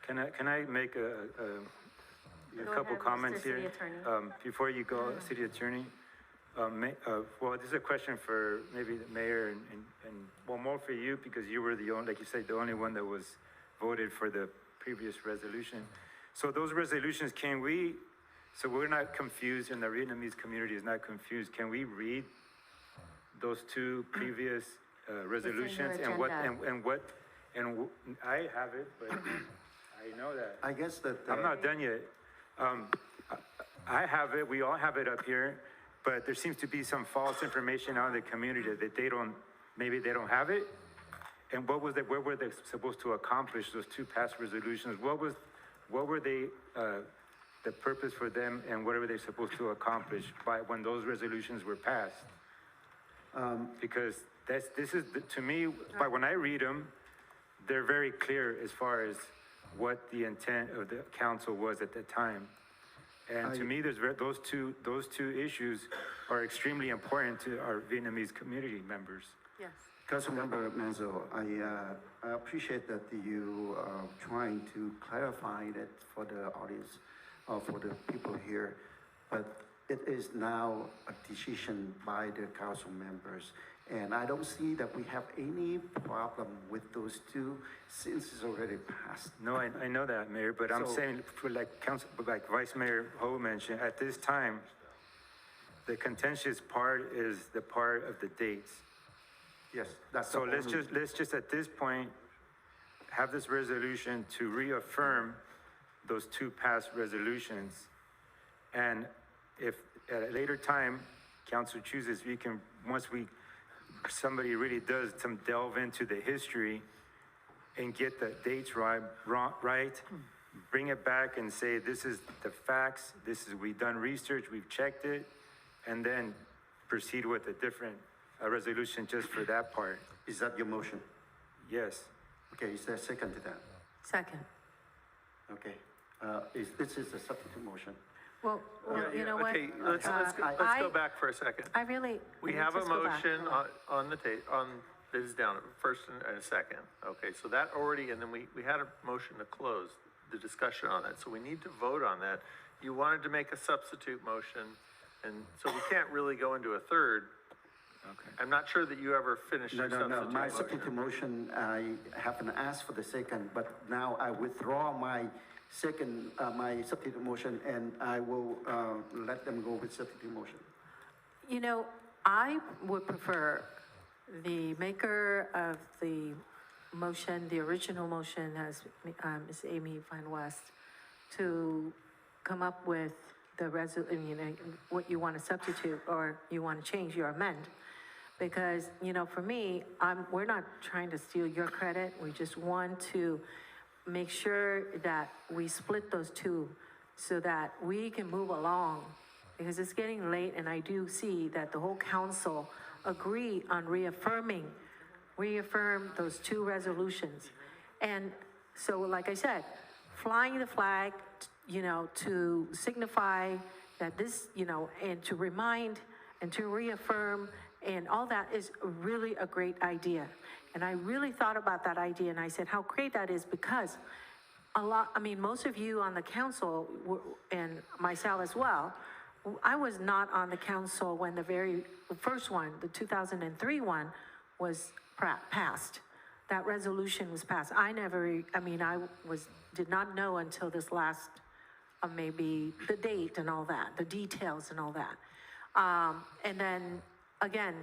Can I make a couple comments Mr. here? City Attorney. Before you go, City Attorney. Well, this is a question for maybe the mayor and well, more for you because you were like you said, the only one that was voted for the previous resolution. So those resolutions, so we're not confused and the Vietnamese community is not confused. Can we read those two previous resolutions and I have it, but I know that. I guess that. I'm not done yet. I have it, we all have it up here, but there seems to be some false information out in the community that maybe they don't have it. And what were they supposed to accomplish, those two past resolutions? What were they, the purpose for them and what were they supposed to accomplish when those resolutions were passed? Because to me, when I read them, they're very clear as far as what the intent of the council was at the time. And to me, those two issues are extremely important to our Vietnamese community members. Yes. Councilmember Manzo, I appreciate that you are trying to clarify that for the audience, for the people here, but it is now a decision by the council members. And I don't see that we have any problem with those two since it's already passed. No, I know that, Mayor, but I'm saying, for like Vice Mayor Ho mentioned, at this time, the contentious part is the part of the dates. Yes, that's so. Let's just at this point have this resolution to reaffirm those two past resolutions, and if at a later time council chooses, we can somebody really does some delve into the history and get the dates right, bring it back and say, this is the facts, we've done research, we've checked it, and then proceed with a different resolution just for that part. Is that your motion? Yes. Okay, is there a second to that? Second. Okay, this is a substitute motion. Well, you know what? Okay, let's go back for a second. We have a motion on the tape, this is down, first and a second. Okay, so that already, and then we had a motion to close the discussion on that. So we need to vote on that. You wanted to make a substitute motion, and so we can't really go into a third. Okay. I'm not sure that you ever finished your substitute motion. My substitute motion, I haven't asked for the second, but now I withdraw my second, my substitute motion, and I will let them go with substitute motion. You know, I would prefer the maker of the motion, the original motion, as Ms. Amy Van West, to come up with the what you want to substitute or you want to change, your amend. Because, for me, we're not trying to steal your credit. We just want to make sure that we split those two so that we can move along, because it's getting late, and I do see that the whole council agree on reaffirm those two resolutions. And so, like I said, flying the flag, to signify that this, and to remind and to reaffirm, and all that is really a great idea. And I really thought about that idea, and I said how great that is, because most of you on the council, and myself as well, I was not on the council when the very first one, the 2003 one, was passed. that resolution was passed. I did not know until this last, maybe the date and all that, the details and all that. And then, again,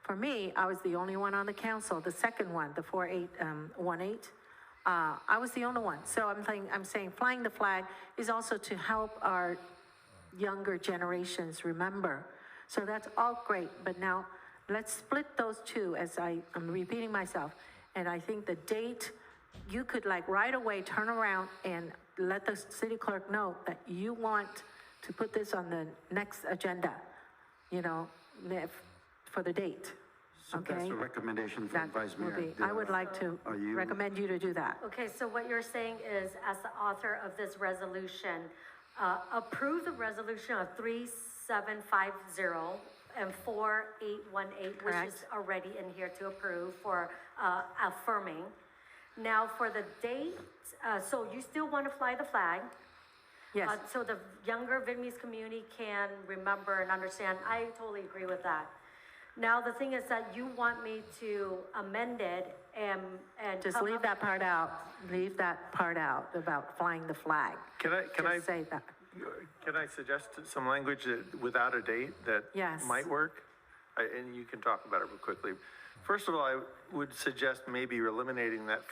for me, I was the only one on the council, the second one, the 4818. I was the only one. So I'm saying flying the flag is also to help our younger generations remember. So that's all great, but now let's split those two, as I'm repeating myself. And I think the date, you could like right away turn around and let the city clerk know that you want to put this on the next agenda, for the date. So Okay? that's a recommendation from That Vice Mayor. would be, I would like to Are you- recommend you to do that. Okay, so what you're saying is, as the author of this resolution, approve the resolution of 3750 and 4818, which is Correct. already in here to approve for affirming. Now, for the date, so you still want to fly the flag? Yes. So the younger Vietnamese community can remember and understand. I totally agree with that. Now, the thing is that you want me to amend it and Just come leave up- that part out. Leave that part out about flying the flag. Can I Just say that. Can I suggest some language without a date that Yes. might work? And you can talk about it real quickly. First of all, I would suggest maybe eliminating that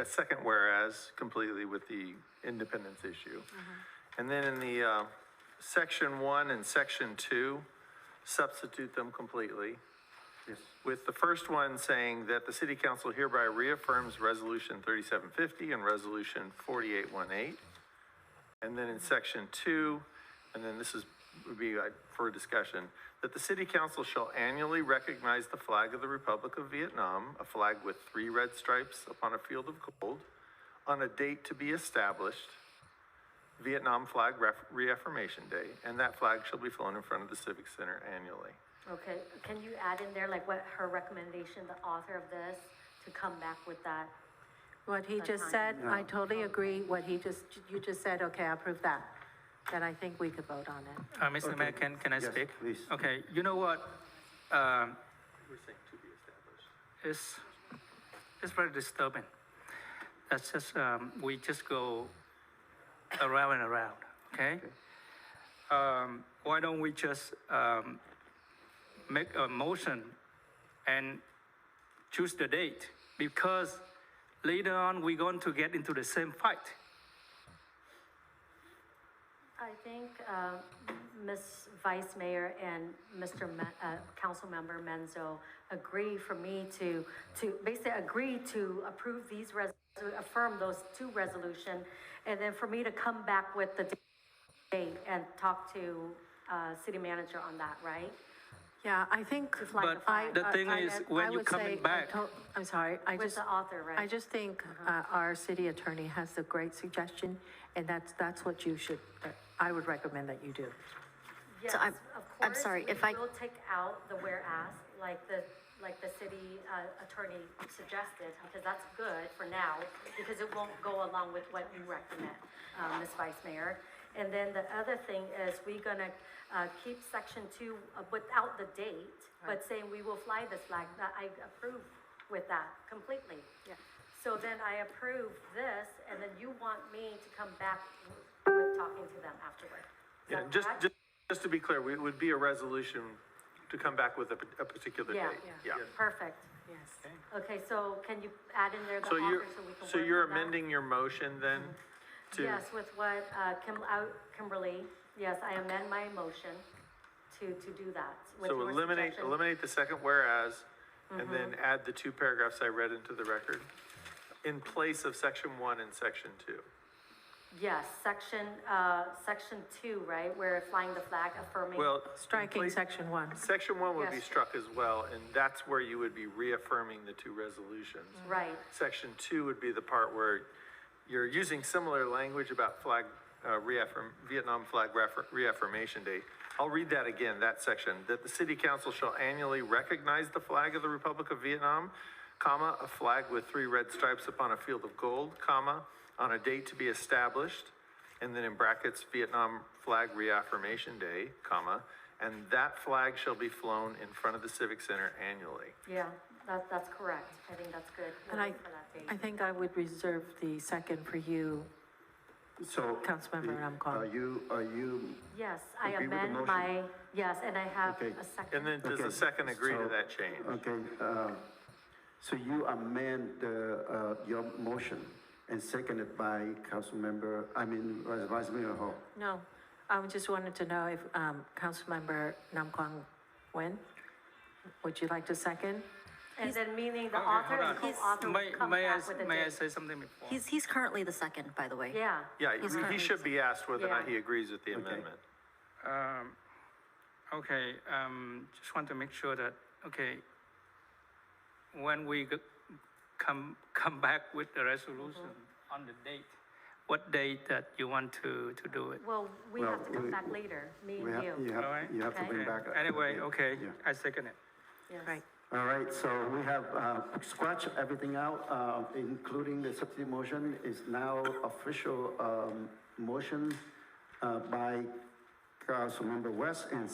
second whereas completely with the independence issue. And then in the section 1 and section 2, substitute them completely. Yes. With the first one saying that the city council hereby reaffirms resolution 3750 and resolution 4818. And then in section 2, and then this would be for discussion, that the city council shall annually recognize the flag of the Republic of Vietnam, a flag with 3 red stripes upon a field of gold, on a date to be established, Vietnam Flag Reaffirmation Day, and that flag shall be flown in front of the Civic Center annually. Okay, can you add in there, like, what her recommendation, the author of this, to come back with that? What he just said, I totally agree. You just said, okay, I approve that. Then I think we could vote on it. Mr. Mayor, can I Yes, speak? please. Okay, you know what? We're saying to be established. It's very disturbing. That's just, we just go around and around, okay? Why don't we just make a motion and choose the date? Because later on, we're going to get into the same fight. I think Ms. Vice Mayor and Mr. Council Member Menzo agree for me to basically agree to approve these affirm those 2 resolutions, and then for me to come back with the date and talk to city manager on that, right? Yeah, I think. But the thing is, when you're coming back. I'm sorry, With the author, right? I just think our city attorney has a great suggestion, and that's what I would recommend that you do. Yes, I'm of course, sorry, if we will take out the whereas, like the city attorney suggested, because that's good for now, because it won't go along with what you recommend, Ms. Vice Mayor. And then the other thing is we're gonna keep section 2 without the date, but saying we will fly this flag. That I approve with that completely. Yeah. So then I approve this, and then you want me to come back with talking to them afterward. Is Yeah, that correct? just to be clear, it would be a resolution to come back with a particular Yeah, date. Yeah. Perfect. Yes. Okay, so can you add in there the So author you're, so we can so work you're with that? amending your motion then to? Yes, with what, Kimberly, yes, I amend my motion to do that. with So your eliminate suggestion. the second whereas, and then add the 2 paragraphs I read into the record in place of section 1 and section 2. Yes, section 2, right, where flying the flag affirming. Well, Striking section 1. Section 1 would be Yes. struck as well, and that's where you would be reaffirming the 2 resolutions. Right, Section 2 would be the part where you're using similar language about Vietnam Flag Reaffirmation Day. I'll read that again, that section, that the city council shall annually recognize the flag of the Republic of Vietnam, comma, a flag with 3 red stripes upon a field of gold, comma, on a date to be established, and then in brackets, Vietnam Flag Reaffirmation Day, comma, and that flag shall be flown in front of the Civic Center annually. yeah, That's correct. I think that's good. And We'll wait for that date. I think I would reserve the second for you, So. Councilmember Namquan. Are you, Yes, I Agree with the amend motion? my, yes, and I have Okay. a second. And then does the Okay, second agree to so- that change? okay, so you amend your motion and seconded by Vice Mayor Ho. No, I just wanted to know if Councilmember Namquan win. Would you like to second? And then meaning the Okay, author hold and on. co-author will come back with a May I date. say something before? He's currently the second, by the way. Yeah. Yeah, He's he currently- should be asked whether or not Yeah. he agrees with the amendment. Okay, just want to make sure that, okay, when we come back with the resolution on the date, what date that you want to do it? Well, we Well, have to come we- back later, me We and have, you. All right. you have to Okay. bring back. Anyway, okay, Yeah. I second it. Yes. Right. All right, so we have scratched everything out, including the substitute motion is now official motion by Councilmember West and